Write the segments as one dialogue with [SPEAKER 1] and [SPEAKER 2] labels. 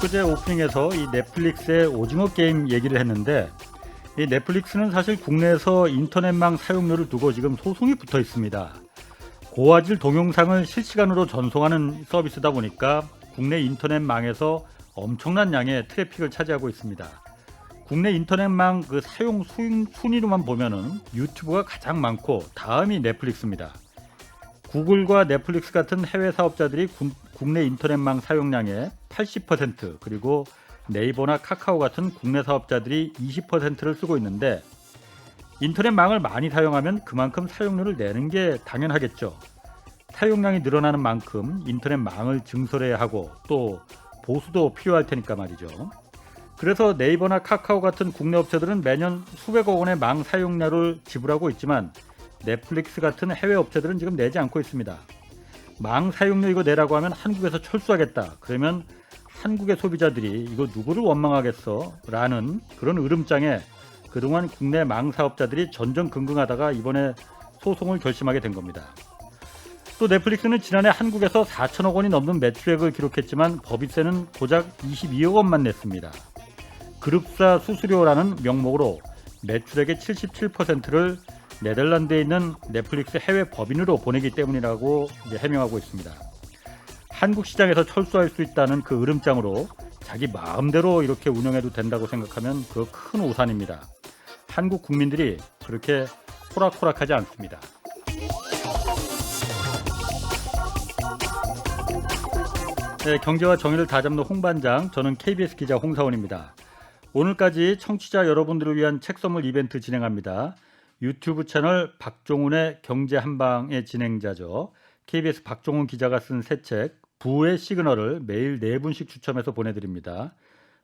[SPEAKER 1] 엊그제 오프닝에서 이 넷플릭스의 오징어 게임 얘기를 했는데 이 넷플릭스는 사실 국내에서 인터넷망 사용료를 두고 지금 소송이 붙어 있습니다. 고화질 동영상을 실시간으로 전송하는 서비스다 보니까 국내 인터넷망에서 엄청난 양의 트래픽을 차지하고 있습니다. 국내 인터넷망 그 사용 순위로만 보면은 유튜브가 가장 많고 다음이 넷플릭스입니다. 구글과 넷플릭스 같은 해외 사업자들이 국내 인터넷망 사용량의 80% 그리고 네이버나 카카오 같은 국내 사업자들이 20%를 쓰고 있는데 인터넷망을 많이 사용하면 그만큼 사용료를 내는 게 당연하겠죠. 사용량이 늘어나는 만큼 인터넷망을 증설해야 하고 또 보수도 필요할 테니까 말이죠. 그래서 네이버나 카카오 같은 국내 업체들은 매년 수백억 원의 망 사용료를 지불하고 있지만 넷플릭스 같은 해외 업체들은 지금 내지 않고 있습니다. 망 사용료 이거 내라고 하면 한국에서 철수하겠다. 그러면 한국의 소비자들이 이거 누구를 원망하겠어? 라는 그런 으름장에 그동안 국내 망 사업자들이 전전긍긍하다가 이번에 소송을 결심하게 된 겁니다. 또 넷플릭스는 지난해 한국에서 4천억 원이 넘는 매출액을 기록했지만 법인세는 고작 22억 원만 냈습니다. 그룹사 수수료라는 명목으로 매출액의 77%를 네덜란드에 있는 넷플릭스 해외 법인으로 보내기 때문이라고 해명하고 있습니다. 한국 시장에서 철수할 수 있다는 그 으름장으로 자기 마음대로 이렇게 운영해도 된다고 생각하면 그거 큰 오산입니다. 한국 국민들이 그렇게 호락호락하지 않습니다. 네, 경제와 정의를 다잡는 홍반장, 저는 KBS 기자 홍사원입니다. 오늘까지 청취자 여러분들을 위한 책 선물 이벤트 진행합니다. 유튜브 채널 박종훈의 경제한방의 진행자죠. KBS 박종훈 기자가 쓴 새 책 부의 시그널을 매일 4분씩 추첨해서 보내드립니다.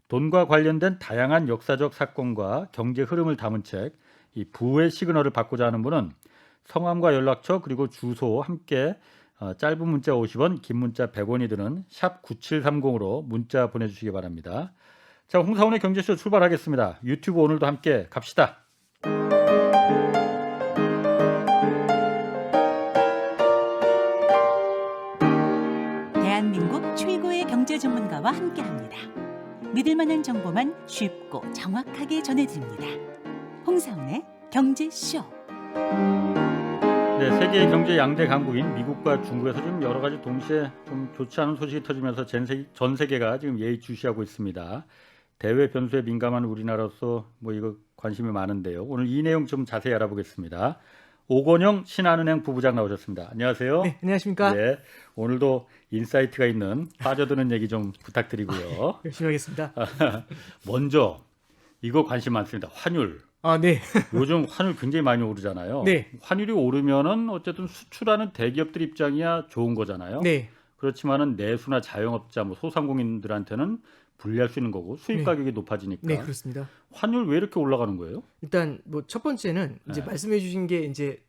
[SPEAKER 1] 돈과 관련된 다양한 역사적 사건과 경제 흐름을 담은 책, 이 부의 시그널을 받고자 하는 분은 성함과 연락처 그리고 주소 함께 짧은 문자 50원, 긴 문자 100원이 드는 샵 9730으로 문자 보내주시기 바랍니다. 자, 홍사원의 경제쇼 출발하겠습니다. 유튜브 오늘도 함께 갑시다.
[SPEAKER 2] 대한민국 최고의 경제 전문가와 함께합니다. 믿을 만한 정보만 쉽고 정확하게 전해드립니다. 홍사원의 경제쇼.
[SPEAKER 1] 네, 세계 경제 양대 강국인 미국과 중국에서 좀 여러 가지 동시에 좀 좋지 않은 소식이 터지면서 전 세계가 지금 예의주시하고 있습니다. 대외 변수에 민감한 우리나라로서 이거 관심이 많은데요. 오늘 이 내용 좀 자세히 알아보겠습니다. 오건영 신한은행 부부장 나오셨습니다. 안녕하세요.
[SPEAKER 3] 네, 안녕하십니까?
[SPEAKER 1] 네, 오늘도 인사이트가 있는 빠져드는 얘기 좀 부탁드리고요.
[SPEAKER 3] 열심히 하겠습니다.
[SPEAKER 1] 먼저 이거 관심 많습니다. 환율.
[SPEAKER 3] 네.
[SPEAKER 1] 요즘 환율 굉장히 많이 오르잖아요.
[SPEAKER 3] 네.
[SPEAKER 1] 환율이 오르면은 어쨌든 수출하는 대기업들 입장이야 좋은 거잖아요.
[SPEAKER 3] 네.
[SPEAKER 1] 그렇지만은 내수나 자영업자, 소상공인들한테는 불리할 수 있는 거고 수입
[SPEAKER 3] 네.
[SPEAKER 1] 가격이 높아지니까.
[SPEAKER 3] 네, 그렇습니다.
[SPEAKER 1] 환율 왜 이렇게 올라가는 거예요?
[SPEAKER 3] 일단 첫 번째는 이제
[SPEAKER 1] 네.
[SPEAKER 3] 말씀해 주신 게 이제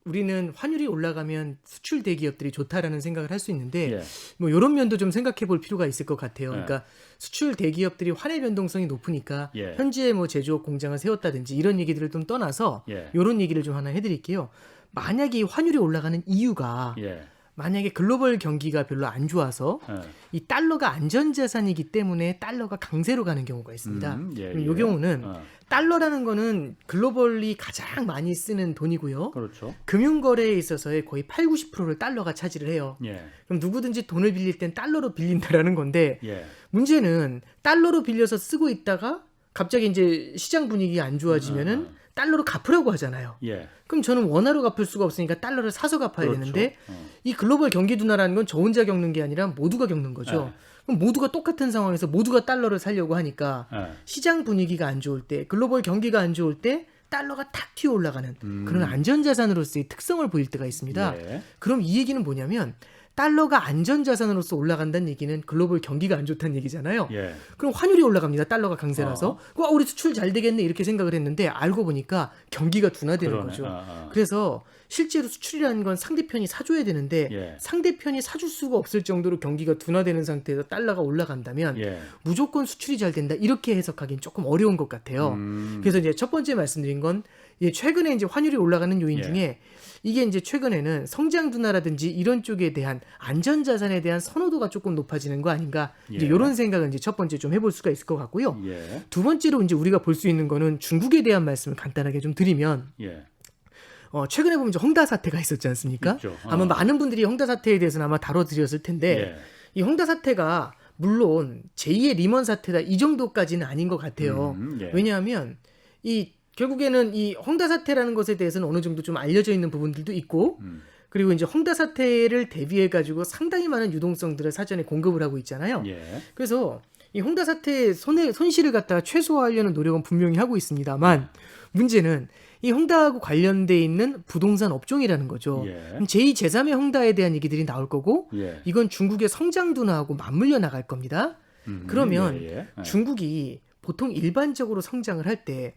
[SPEAKER 3] 우리는 환율이 올라가면 수출 대기업들이 좋다라는 생각을 할 수 있는데
[SPEAKER 1] 예.
[SPEAKER 3] 이런 면도 좀 생각해 볼 필요가 있을 것 같아요.
[SPEAKER 1] 네.
[SPEAKER 3] 그러니까 수출 대기업들이 환의 변동성이 높으니까
[SPEAKER 1] 예.
[SPEAKER 3] 현지에 제조업 공장을 세웠다든지 이런 얘기들을 좀 떠나서
[SPEAKER 1] 예.
[SPEAKER 3] 이런 얘기를 좀 하나 해드릴게요. 만약에 이 환율이 올라가는 이유가
[SPEAKER 1] 예.
[SPEAKER 3] 만약에 글로벌 경기가 별로 안 좋아서
[SPEAKER 1] 예.
[SPEAKER 3] 이 달러가 안전자산이기 때문에 달러가 강세로 가는 경우가 있습니다.
[SPEAKER 1] 예.
[SPEAKER 3] 이 경우는
[SPEAKER 1] 어.
[SPEAKER 3] 달러라는 거는 글로벌리 가장 많이 쓰는 돈이고요.
[SPEAKER 1] 그렇죠.
[SPEAKER 3] 금융거래에 있어서의 거의 8, 90%를 달러가 차지를 해요.
[SPEAKER 1] 예.
[SPEAKER 3] 그럼 누구든지 돈을 빌릴 땐 달러로 빌린다라는 건데
[SPEAKER 1] 예.
[SPEAKER 3] 문제는 달러로 빌려서 쓰고 있다가 갑자기 이제 시장 분위기가 안 좋아지면은 달러로 갚으라고 하잖아요.
[SPEAKER 1] 예.
[SPEAKER 3] 그럼 저는 원화로 갚을 수가 없으니까 달러를 사서 갚아야
[SPEAKER 1] 그렇죠.
[SPEAKER 3] 되는데 이 글로벌 경기 둔화라는 건 저 혼자 겪는 게 아니라 모두가 겪는 거죠. 그럼 모두가 똑같은 상황에서 모두가 달러를 살려고 하니까
[SPEAKER 1] 예.
[SPEAKER 3] 시장 분위기가 안 좋을 때, 글로벌 경기가 안 좋을 때 달러가 탁 튀어 올라가는 그런 안전자산으로서의 특성을 보일 때가 있습니다.
[SPEAKER 1] 예.
[SPEAKER 3] 그럼 이 얘기는 뭐냐면 달러가 안전자산으로서 올라간다는 얘기는 글로벌 경기가 안 좋다는 얘기잖아요.
[SPEAKER 1] 예.
[SPEAKER 3] 그럼 환율이 올라갑니다. 달러가 강세라서. 우리 수출 잘 되겠네 이렇게 생각을 했는데 알고 보니까 경기가 둔화되는
[SPEAKER 1] 그러네.
[SPEAKER 3] 거죠. 그래서 실제로 수출이라는 건 상대편이 사줘야 되는데
[SPEAKER 1] 예.
[SPEAKER 3] 상대편이 사줄 수가 없을 정도로 경기가 둔화되는 상태에서 달러가 올라간다면
[SPEAKER 1] 예.
[SPEAKER 3] 무조건 수출이 잘 된다 이렇게 해석하기는 조금 어려운 것 같아요. 그래서 이제 첫 번째 말씀드린 건 최근에 이제 환율이 올라가는 요인
[SPEAKER 1] 예.
[SPEAKER 3] 중에 이게 이제 최근에는 성장 둔화라든지 이런 쪽에 대한 안전 자산에 대한 선호도가 조금 높아지는 거 아닌가 이제
[SPEAKER 1] 예.
[SPEAKER 3] 이런 생각을 이제 첫 번째 좀 해볼 수가 있을 것 같고요.
[SPEAKER 1] 예.
[SPEAKER 3] 두 번째로 이제 우리가 볼 수 있는 거는 중국에 대한 말씀을 간단하게 좀 드리면
[SPEAKER 1] 예.
[SPEAKER 3] 최근에 보면 이제 홍다 사태가 있었지 않습니까?
[SPEAKER 1] 있죠.
[SPEAKER 3] 아마 많은 분들이 홍다 사태에 대해서는 아마 다뤄드렸을 텐데
[SPEAKER 1] 예.
[SPEAKER 3] 이 홍다 사태가 물론 제2의 리먼 사태다 이 정도까지는 아닌 것 같아요.
[SPEAKER 1] 예.
[SPEAKER 3] 왜냐하면 이 결국에는 이 홍다 사태라는 것에 대해서는 어느 정도 좀 알려져 있는 부분들도 있고 그리고 이제 홍다 사태를 대비해 가지고 상당히 많은 유동성들을 사전에 공급을 하고 있잖아요.
[SPEAKER 1] 예.
[SPEAKER 3] 그래서 이 홍다 사태의 손실을 갖다가 최소화하려는 노력은 분명히 하고 있습니다만 문제는 이 홍다하고 관련돼 있는 부동산 업종이라는 거죠.
[SPEAKER 1] 예.
[SPEAKER 3] 제2, 제3의 홍다에 대한 얘기들이 나올 거고
[SPEAKER 1] 예.
[SPEAKER 3] 이건 중국의 성장 둔화하고 맞물려 나갈 겁니다. 그러면
[SPEAKER 1] 예. 예.
[SPEAKER 3] 중국이 보통 일반적으로 성장을 할 때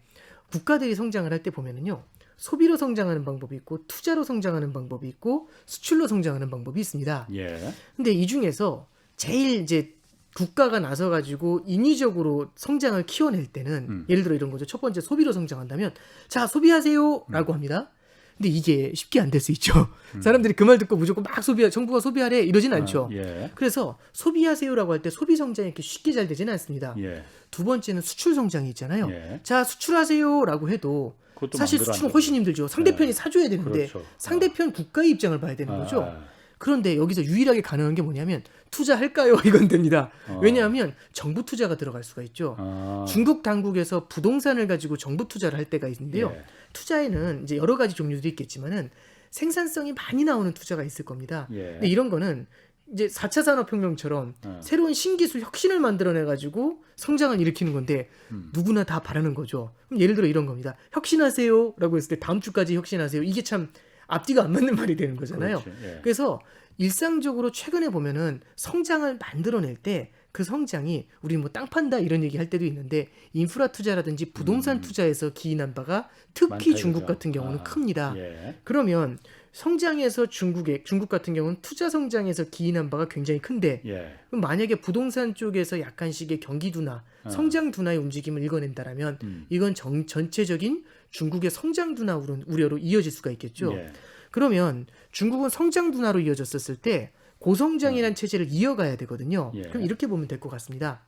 [SPEAKER 3] 국가들이 성장을 할 때 보면은요. 소비로 성장하는 방법이 있고 투자로 성장하는 방법이 있고 수출로 성장하는 방법이 있습니다.
[SPEAKER 1] 예.
[SPEAKER 3] 근데 이 중에서 제일 이제 국가가 나서 가지고 인위적으로 성장을 키워낼 때는 예를 들어 이런 거죠. 첫 번째 소비로 성장한다면 자, 소비하세요라고 합니다. 근데 이게 쉽게 안 될 수 있죠. 사람들이 그 말 듣고 무조건 막 정부가 소비하래 이러진 않죠.
[SPEAKER 1] 예.
[SPEAKER 3] 그래서 소비하세요라고 할 때 소비 성장이 이렇게 쉽게 잘 되지는 않습니다.
[SPEAKER 1] 예.
[SPEAKER 3] 두 번째는 수출 성장이 있잖아요.
[SPEAKER 1] 예.
[SPEAKER 3] 자, 수출하세요라고 해도
[SPEAKER 1] 그것도
[SPEAKER 3] 사실
[SPEAKER 1] 마음대로 안
[SPEAKER 3] 수출은
[SPEAKER 1] 되죠.
[SPEAKER 3] 훨씬 힘들죠. 상대편이
[SPEAKER 1] 예.
[SPEAKER 3] 사줘야 되는데
[SPEAKER 1] 그렇죠.
[SPEAKER 3] 상대편 국가의 입장을 봐야 되는 거죠.
[SPEAKER 1] 아.
[SPEAKER 3] 그런데 여기서 유일하게 가능한 게 뭐냐면 투자할까요? 이건 됩니다. 왜냐하면 정부 투자가 들어갈 수가 있죠.
[SPEAKER 1] 아.
[SPEAKER 3] 중국 당국에서 부동산을 가지고 정부 투자를 할 때가 있는데요.
[SPEAKER 1] 예.
[SPEAKER 3] 투자에는 이제 여러 가지 종류들이 있겠지만은 생산성이 많이 나오는 투자가 있을 겁니다.
[SPEAKER 1] 예.
[SPEAKER 3] 근데 이런 거는 이제 4차 산업혁명처럼
[SPEAKER 1] 어.
[SPEAKER 3] 새로운 신기술 혁신을 만들어내 가지고 성장을 일으키는 건데 누구나 다 바라는 거죠. 그럼 예를 들어 이런 겁니다. 혁신하세요라고 했을 때 다음 주까지 혁신하세요. 이게 참 앞뒤가 안 맞는 말이 되는 거잖아요.
[SPEAKER 1] 그렇지. 예.
[SPEAKER 3] 그래서 일상적으로 최근에 보면은 성장을 만들어낼 때 그 성장이 우리 뭐 땅 판다 이런 얘기 할 때도 있는데 인프라 투자라든지 부동산 투자에서 기인한 바가 특히
[SPEAKER 1] 많다
[SPEAKER 3] 중국
[SPEAKER 1] 이거죠.
[SPEAKER 3] 같은 경우는
[SPEAKER 1] 아.
[SPEAKER 3] 큽니다.
[SPEAKER 1] 예.
[SPEAKER 3] 그러면 성장에서 중국 같은 경우는 투자 성장에서 기인한 바가 굉장히 큰데
[SPEAKER 1] 예.
[SPEAKER 3] 그럼 만약에 부동산 쪽에서 약간씩의 경기 둔화, 성장 둔화의 움직임을 읽어낸다라면 이건 전체적인 중국의 성장 둔화 우려로 이어질 수가 있겠죠.
[SPEAKER 1] 예.
[SPEAKER 3] 그러면 중국은 성장 둔화로 이어졌었을 때 고성장이라는 체제를 이어가야 되거든요.
[SPEAKER 1] 예.
[SPEAKER 3] 그럼 이렇게 보면 될 것 같습니다.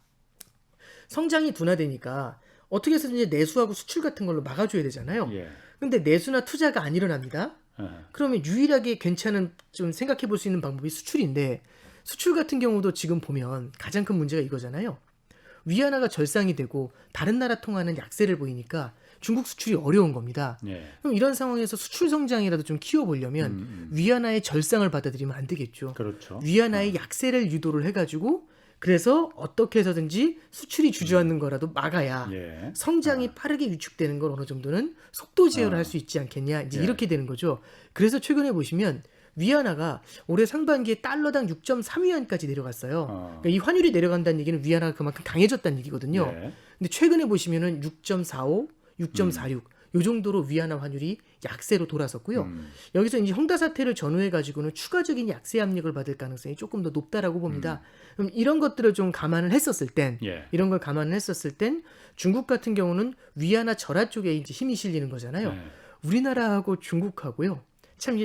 [SPEAKER 3] 성장이 둔화되니까 어떻게 해서든지 내수하고 수출 같은 걸로 막아줘야 되잖아요.
[SPEAKER 1] 예.
[SPEAKER 3] 근데 내수나 투자가 안 일어납니다.
[SPEAKER 1] 어.
[SPEAKER 3] 그러면 유일하게 괜찮은 좀 생각해 볼 수 있는 방법이 수출인데 수출 같은 경우도 지금 보면 가장 큰 문제가 이거잖아요. 위안화가 절상이 되고 다른 나라 통화는 약세를 보이니까 중국 수출이 어려운 겁니다.
[SPEAKER 1] 예.
[SPEAKER 3] 그럼 이런 상황에서 수출 성장이라도 좀 키워보려면 위안화의 절상을 받아들이면 안 되겠죠.
[SPEAKER 1] 그렇죠.
[SPEAKER 3] 위안화의 약세를 유도를 해가지고 그래서 어떻게 해서든지 수출이 주저앉는 거라도 막아야
[SPEAKER 1] 예.
[SPEAKER 3] 성장이 빠르게 위축되는 걸 어느 정도는 속도 제어를 할 수 있지 않겠냐 이제
[SPEAKER 1] 예.
[SPEAKER 3] 이렇게 되는 거죠. 그래서 최근에 보시면 위안화가 올해 상반기에 달러당 6.3위안까지 내려갔어요. 그러니까 이 환율이 내려간다는 얘기는 위안화가 그만큼 강해졌다는 얘기거든요.
[SPEAKER 1] 예.
[SPEAKER 3] 근데 최근에 보시면은 6.45, 6.46 요 정도로 위안화 환율이 약세로 돌아섰고요. 여기서 이제 홍다 사태를 전후해 가지고는 추가적인 약세 압력을 받을 가능성이 조금 더 높다라고 봅니다. 그럼 이런 것들을 좀 감안을 했었을 땐
[SPEAKER 1] 예.
[SPEAKER 3] 이런 걸 감안을 했었을 땐 중국 같은 경우는 위안화 절하 쪽에 이제 힘이 실리는 거잖아요.
[SPEAKER 1] 예.
[SPEAKER 3] 우리나라하고 중국하고요. 참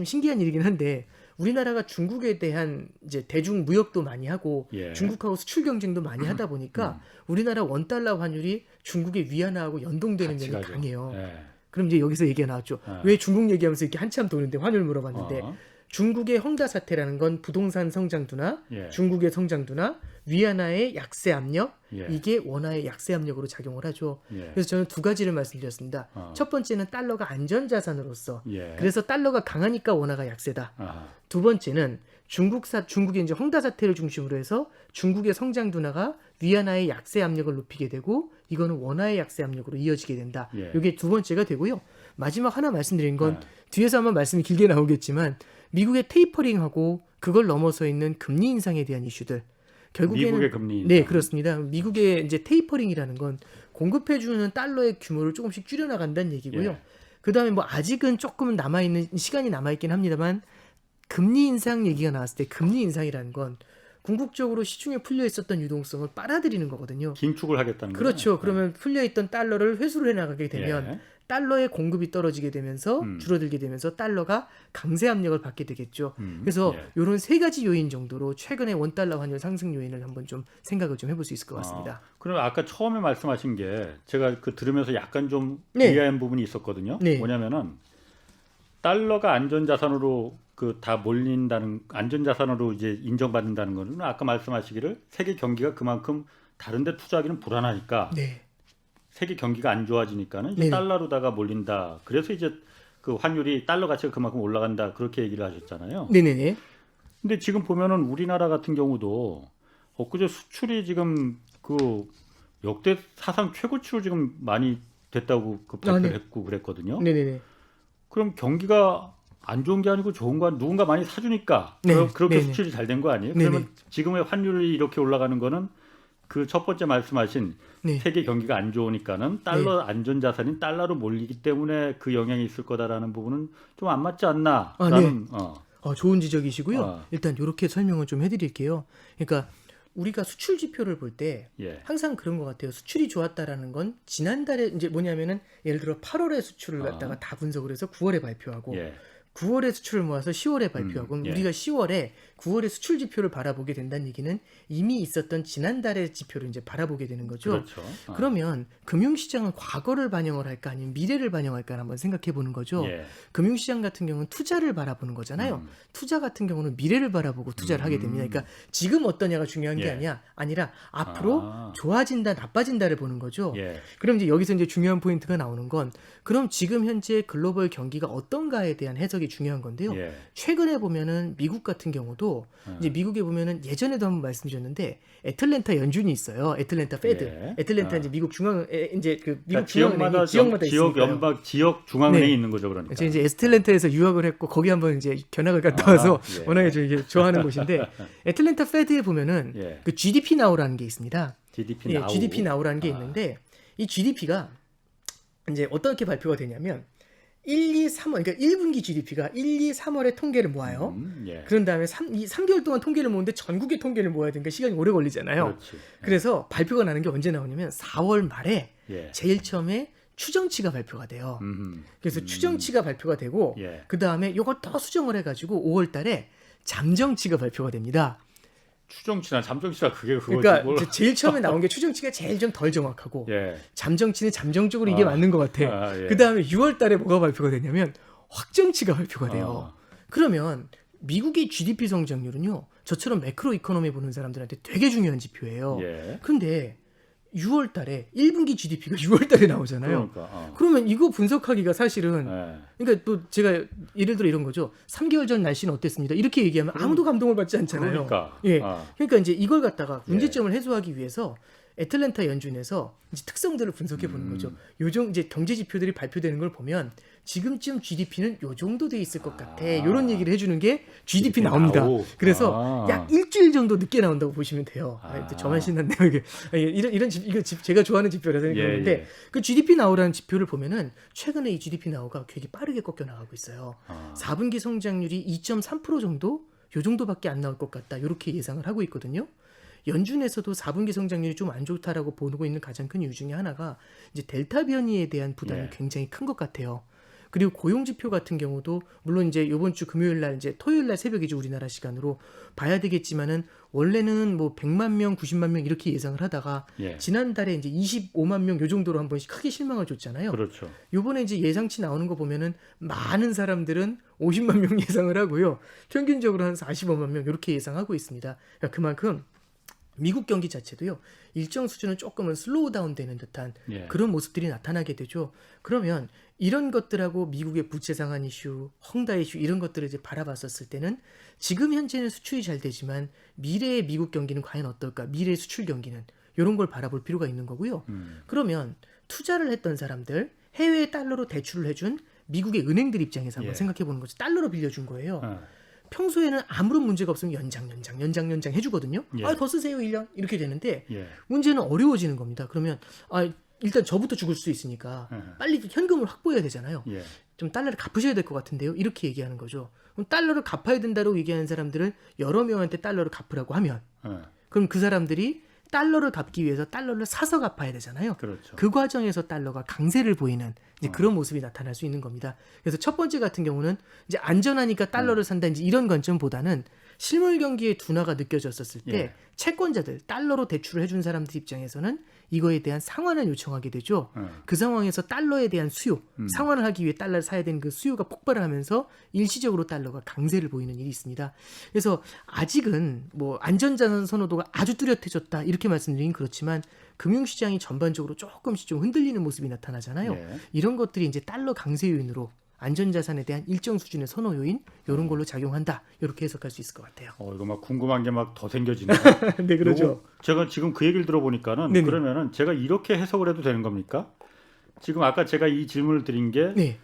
[SPEAKER 3] 신기한 일이긴 한데 우리나라가 중국에 대한 이제 대중 무역도 많이 하고
[SPEAKER 1] 예.
[SPEAKER 3] 중국하고 수출 경쟁도 많이 하다 보니까 우리나라 원달러 환율이 중국의 위안화하고 연동되는
[SPEAKER 1] 같이
[SPEAKER 3] 면이
[SPEAKER 1] 가죠.
[SPEAKER 3] 강해요.
[SPEAKER 1] 예.
[SPEAKER 3] 그럼 이제 여기서 얘기가 나왔죠. 왜 중국 얘기하면서 이렇게 한참 도는데 환율 물어봤는데 중국의 홍다 사태라는 건 부동산 성장 둔화,
[SPEAKER 1] 예.
[SPEAKER 3] 중국의 성장 둔화, 위안화의 약세 압력,
[SPEAKER 1] 예.
[SPEAKER 3] 이게 원화의 약세 압력으로 작용을 하죠.
[SPEAKER 1] 예.
[SPEAKER 3] 그래서 저는 두 가지를 말씀드렸습니다. 첫 번째는 달러가 안전자산으로서
[SPEAKER 1] 예.
[SPEAKER 3] 그래서 달러가 강하니까 원화가 약세다.
[SPEAKER 1] 아.
[SPEAKER 3] 두 번째는 중국의 이제 홍다 사태를 중심으로 해서 중국의 성장 둔화가 위안화의 약세 압력을 높이게 되고 이거는 원화의 약세 압력으로 이어지게 된다.
[SPEAKER 1] 예.
[SPEAKER 3] 이게 두 번째가 되고요. 마지막 하나 말씀드린 건
[SPEAKER 1] 네.
[SPEAKER 3] 뒤에서 아마 말씀이 길게 나오겠지만 미국의 테이퍼링하고 그걸 넘어서 있는 금리 인상에 대한 이슈들. 결국에는
[SPEAKER 1] 미국의 금리 인상.
[SPEAKER 3] 네, 그렇습니다. 미국의 이제 테이퍼링이라는 건 공급해 주는 달러의 규모를 조금씩 줄여 나간다는 얘기고요.
[SPEAKER 1] 예.
[SPEAKER 3] 그다음에 뭐 아직은 조금은 남아 있는 시간이 남아 있긴 합니다만 금리 인상 얘기가 나왔을 때 금리 인상이라는 건 궁극적으로 시중에 풀려 있었던 유동성을 빨아들이는 거거든요.
[SPEAKER 1] 긴축을 하겠다는 거죠.
[SPEAKER 3] 그렇죠. 그러면 풀려 있던 달러를 회수를 해 나가게 되면
[SPEAKER 1] 예.
[SPEAKER 3] 달러의 공급이 떨어지게 되면서 줄어들게 되면서 달러가 강세 압력을 받게 되겠죠. 그래서
[SPEAKER 1] 예.
[SPEAKER 3] 이런 세 가지 요인 정도로 최근에 원달러 환율 상승 요인을 한번 좀 생각을 좀 해볼 수 있을 것 같습니다.
[SPEAKER 1] 그럼 아까 처음에 말씀하신 게 제가 그 들으면서 약간 좀
[SPEAKER 3] 네.
[SPEAKER 1] 이해한 부분이 있었거든요.
[SPEAKER 3] 네.
[SPEAKER 1] 뭐냐면은 달러가 안전자산으로 그 다 몰린다는 안전자산으로 이제 인정받는다는 거는 아까 말씀하시기를 세계 경기가 그만큼 다른데 투자하기는 불안하니까
[SPEAKER 3] 네.
[SPEAKER 1] 세계 경기가 안 좋아지니까는 이제
[SPEAKER 3] 네네.
[SPEAKER 1] 달러로다가 몰린다. 그래서 이제 그 환율이 달러 가치가 그만큼 올라간다. 그렇게 얘기를 하셨잖아요.
[SPEAKER 3] 네네네.
[SPEAKER 1] 근데 지금 보면은 우리나라 같은 경우도 엊그제 수출이 지금 그 역대 사상 최고치로 지금 많이 됐다고 그 발표를
[SPEAKER 3] 네.
[SPEAKER 1] 했고 그랬거든요.
[SPEAKER 3] 네네네.
[SPEAKER 1] 그럼 경기가 안 좋은 게 아니고 좋은 거 누군가 많이 사주니까
[SPEAKER 3] 네.
[SPEAKER 1] 그렇게
[SPEAKER 3] 네네.
[SPEAKER 1] 수출이 잘 된 거 아니에요?
[SPEAKER 3] 네네.
[SPEAKER 1] 그러면 지금의 환율이 이렇게 올라가는 거는 그 첫 번째 말씀하신
[SPEAKER 3] 네.
[SPEAKER 1] 세계 경기가 안 좋으니까는 달러 안전자산인 달러로 몰리기 때문에 그 영향이 있을 거다라는 부분은 좀 안 맞지 않나?
[SPEAKER 3] 아,
[SPEAKER 1] 라는
[SPEAKER 3] 좋은 지적이시고요.
[SPEAKER 1] 아.
[SPEAKER 3] 일단 이렇게 설명을 좀 해드릴게요. 그러니까 우리가 수출 지표를 볼 때
[SPEAKER 1] 예.
[SPEAKER 3] 항상 그런 것 같아요. 수출이 좋았다라는 건 지난달에 이제 뭐냐면은 예를 들어 8월에 수출을 갖다가 다 분석을 해서 9월에 발표하고
[SPEAKER 1] 예.
[SPEAKER 3] 9월에 수출을 모아서 10월에 발표하고 그럼
[SPEAKER 1] 예.
[SPEAKER 3] 우리가 10월에 9월에 수출 지표를 바라보게 된다는 얘기는 이미 있었던 지난달의 지표를 이제 바라보게 되는 거죠.
[SPEAKER 1] 그렇죠.
[SPEAKER 3] 그러면 금융시장은 과거를 반영을 할까 아니면 미래를 반영할까 한번 생각해 보는 거죠.
[SPEAKER 1] 예.
[SPEAKER 3] 금융시장 같은 경우는 투자를 바라보는 거잖아요. 투자 같은 경우는 미래를 바라보고 투자를 하게 됩니다. 그러니까 지금 어떠냐가 중요한 게
[SPEAKER 1] 예.
[SPEAKER 3] 아니라 앞으로
[SPEAKER 1] 아.
[SPEAKER 3] 좋아진다, 나빠진다를 보는 거죠.
[SPEAKER 1] 예.
[SPEAKER 3] 그럼 이제 여기서 이제 중요한 포인트가 나오는 건 그럼 지금 현재 글로벌 경기가 어떤가에 대한 해석이 중요한 건데요.
[SPEAKER 1] 예.
[SPEAKER 3] 최근에 보면은 미국 같은 경우도 이제 미국에 보면은 예전에도 한번 말씀드렸는데 애틀랜타 연준이 있어요. 애틀랜타 페드.
[SPEAKER 1] 예.
[SPEAKER 3] 애틀랜타 이제 미국 중앙 이제 그 미국
[SPEAKER 1] 그러니까 지역마다
[SPEAKER 3] 지역마다
[SPEAKER 1] 지역
[SPEAKER 3] 있으니까요.
[SPEAKER 1] 연방 지역 중앙은행이
[SPEAKER 3] 네.
[SPEAKER 1] 있는 거죠, 그러니까.
[SPEAKER 3] 제가 이제 애틀랜타에서 유학을 했고 거기 한번 이제 견학을 갔다 와서
[SPEAKER 1] 예.
[SPEAKER 3] 워낙에 좀 이게 좋아하는 곳인데 애틀랜타 페드에 보면은
[SPEAKER 1] 예.
[SPEAKER 3] 그 GDP 나우라는 게 있습니다.
[SPEAKER 1] GDP
[SPEAKER 3] 예,
[SPEAKER 1] 나우.
[SPEAKER 3] GDP 나우라는 게 있는데 이 GDP가 이제 어떻게 발표가 되냐면 1, 2, 3월 그러니까 1분기 GDP가 1, 2, 3월에 통계를 모아요.
[SPEAKER 1] 예.
[SPEAKER 3] 그런 다음에 3개월 동안 통계를 모으는데 전국의 통계를 모아야 되니까 시간이 오래 걸리잖아요.
[SPEAKER 1] 그렇지.
[SPEAKER 3] 그래서 발표가 나는 게 언제 나오냐면 4월 말에
[SPEAKER 1] 예.
[SPEAKER 3] 제일 처음에 추정치가 발표가 돼요.
[SPEAKER 1] 음.
[SPEAKER 3] 그래서 추정치가 발표가 되고
[SPEAKER 1] 예.
[SPEAKER 3] 그 다음에 이걸 더 수정을 해가지고 5월 달에 잠정치가 발표가 됩니다.
[SPEAKER 1] 추정치나 잠정치나 그게 그거지.
[SPEAKER 3] 그러니까
[SPEAKER 1] 뭘.
[SPEAKER 3] 이제 제일 처음에 나온 게 추정치가 제일 좀 덜 정확하고
[SPEAKER 1] 예.
[SPEAKER 3] 잠정치는 잠정적으로 이게 맞는 것 같아.
[SPEAKER 1] 예.
[SPEAKER 3] 그 다음에 6월 달에 뭐가 발표가 되냐면 확정치가 발표가 돼요.
[SPEAKER 1] 아.
[SPEAKER 3] 그러면 미국의 GDP 성장률은요. 저처럼 매크로 이코노미 보는 사람들한테 되게 중요한 지표예요.
[SPEAKER 1] 예.
[SPEAKER 3] 근데 6월 달에 1분기 GDP가 6월 달에 나오잖아요.
[SPEAKER 1] 그러니까.
[SPEAKER 3] 그러면 이거 분석하기가 사실은
[SPEAKER 1] 예.
[SPEAKER 3] 그러니까 또 제가 예를 들어 이런 거죠. 3개월 전 날씨는 어땠습니다. 이렇게 얘기하면 아무도 감동을 받지 않잖아요.
[SPEAKER 1] 그러니까.
[SPEAKER 3] 예.
[SPEAKER 1] 아.
[SPEAKER 3] 그러니까 이제 이걸 갖다가 문제점을 해소하기 위해서 애틀랜타 연준에서 이제 특성들을 분석해 보는 거죠. 요정 이제 경제 지표들이 발표되는 걸 보면 지금쯤 GDP는 요 정도 돼 있을 것 같아. 이런 얘기를 해주는 게 GDP 나옵니다.
[SPEAKER 1] 나오.
[SPEAKER 3] 그래서 약 일주일 정도 늦게 나온다고 보시면 돼요.
[SPEAKER 1] 아.
[SPEAKER 3] 저만 신났네요. 이게 이런 이거 제가 좋아하는 지표라서 그러는데
[SPEAKER 1] 예.
[SPEAKER 3] 그 GDP 나오라는 지표를 보면은 최근에 이 GDP 나오가 되게 빠르게 꺾여 나가고 있어요.
[SPEAKER 1] 아.
[SPEAKER 3] 4분기 성장률이 2.3% 정도 요 정도밖에 안 나올 것 같다. 이렇게 예상을 하고 있거든요. 연준에서도 4분기 성장률이 좀 안 좋다라고 보고 있는 가장 큰 이유 중에 하나가 이제 델타 변이에 대한 부담이
[SPEAKER 1] 네.
[SPEAKER 3] 굉장히 큰 것 같아요. 그리고 고용 지표 같은 경우도 물론 이제 이번 주 금요일 날 이제 토요일 날 새벽이죠. 우리나라 시간으로 봐야 되겠지만은 원래는 뭐 100만 명, 90만 명 이렇게 예상을 하다가
[SPEAKER 1] 예.
[SPEAKER 3] 지난달에 이제 25만 명 요 정도로 한 번씩 크게 실망을 줬잖아요.
[SPEAKER 1] 그렇죠.
[SPEAKER 3] 요번에 이제 예상치 나오는 거 보면은 많은 사람들은 50만 명 예상을 하고요. 평균적으로 한 45만 명 이렇게 예상하고 있습니다. 그러니까 그만큼 미국 경기 자체도요. 일정 수준은 조금은 슬로우 다운 되는 듯한
[SPEAKER 1] 예.
[SPEAKER 3] 그런 모습들이 나타나게 되죠. 그러면 이런 것들하고 미국의 부채 상한 이슈, 헝다 이슈 이런 것들을 이제 바라봤었을 때는 지금 현재는 수출이 잘 되지만 미래의 미국 경기는 과연 어떨까? 미래의 수출 경기는 이런 걸 바라볼 필요가 있는 거고요. 그러면 투자를 했던 사람들, 해외 달러로 대출을 해준 미국의 은행들 입장에서 한번
[SPEAKER 1] 예.
[SPEAKER 3] 생각해 보는 거죠. 달러로 빌려준 거예요.
[SPEAKER 1] 어.
[SPEAKER 3] 평소에는 아무런 문제가 없으면 연장 해주거든요.
[SPEAKER 1] 예.
[SPEAKER 3] 더 쓰세요 1년 이렇게 되는데
[SPEAKER 1] 예.
[SPEAKER 3] 문제는 어려워지는 겁니다. 그러면 일단 저부터 죽을 수 있으니까 빨리 현금을 확보해야 되잖아요.
[SPEAKER 1] 예.
[SPEAKER 3] 좀 달러를 갚으셔야 될 것 같은데요. 이렇게 얘기하는 거죠. 그럼 달러를 갚아야 된다고 얘기하는 사람들을 여러 명한테 달러를 갚으라고 하면 그럼 그 사람들이 달러를 갚기 위해서 달러를 사서 갚아야 되잖아요.
[SPEAKER 1] 그렇죠.
[SPEAKER 3] 그 과정에서 달러가 강세를 보이는 이제 그런 모습이 나타날 수 있는 겁니다. 그래서 첫 번째 같은 경우는 이제 안전하니까 달러를 산다 이제 이런 관점보다는 실물 경기의 둔화가 느껴졌었을 때
[SPEAKER 1] 예.
[SPEAKER 3] 채권자들 달러로 대출을 해준 사람들 입장에서는 이거에 대한 상환을 요청하게 되죠. 그 상황에서 달러에 대한 수요, 상환을 하기 위해 달러를 사야 되는 그 수요가 폭발을 하면서 일시적으로 달러가 강세를 보이는 일이 있습니다. 그래서 아직은 뭐 안전자산 선호도가 아주 뚜렷해졌다 이렇게 말씀드리긴 그렇지만 금융시장이 전반적으로 조금씩 좀 흔들리는 모습이 나타나잖아요.
[SPEAKER 1] 예.
[SPEAKER 3] 이런 것들이 이제 달러 강세 요인으로 안전자산에 대한 일정 수준의 선호 요인 이런 걸로 작용한다 이렇게 해석할 수 있을 것 같아요.
[SPEAKER 1] 이거 막 궁금한 게 막 더 생겨지네요.
[SPEAKER 3] 네,
[SPEAKER 1] 요거 제가 지금 그 얘기를 들어보니까는
[SPEAKER 3] 네네.
[SPEAKER 1] 그러면은 제가 이렇게 해석을 해도 되는 겁니까? 지금 아까 제가 이 질문을 드린 게
[SPEAKER 3] 네,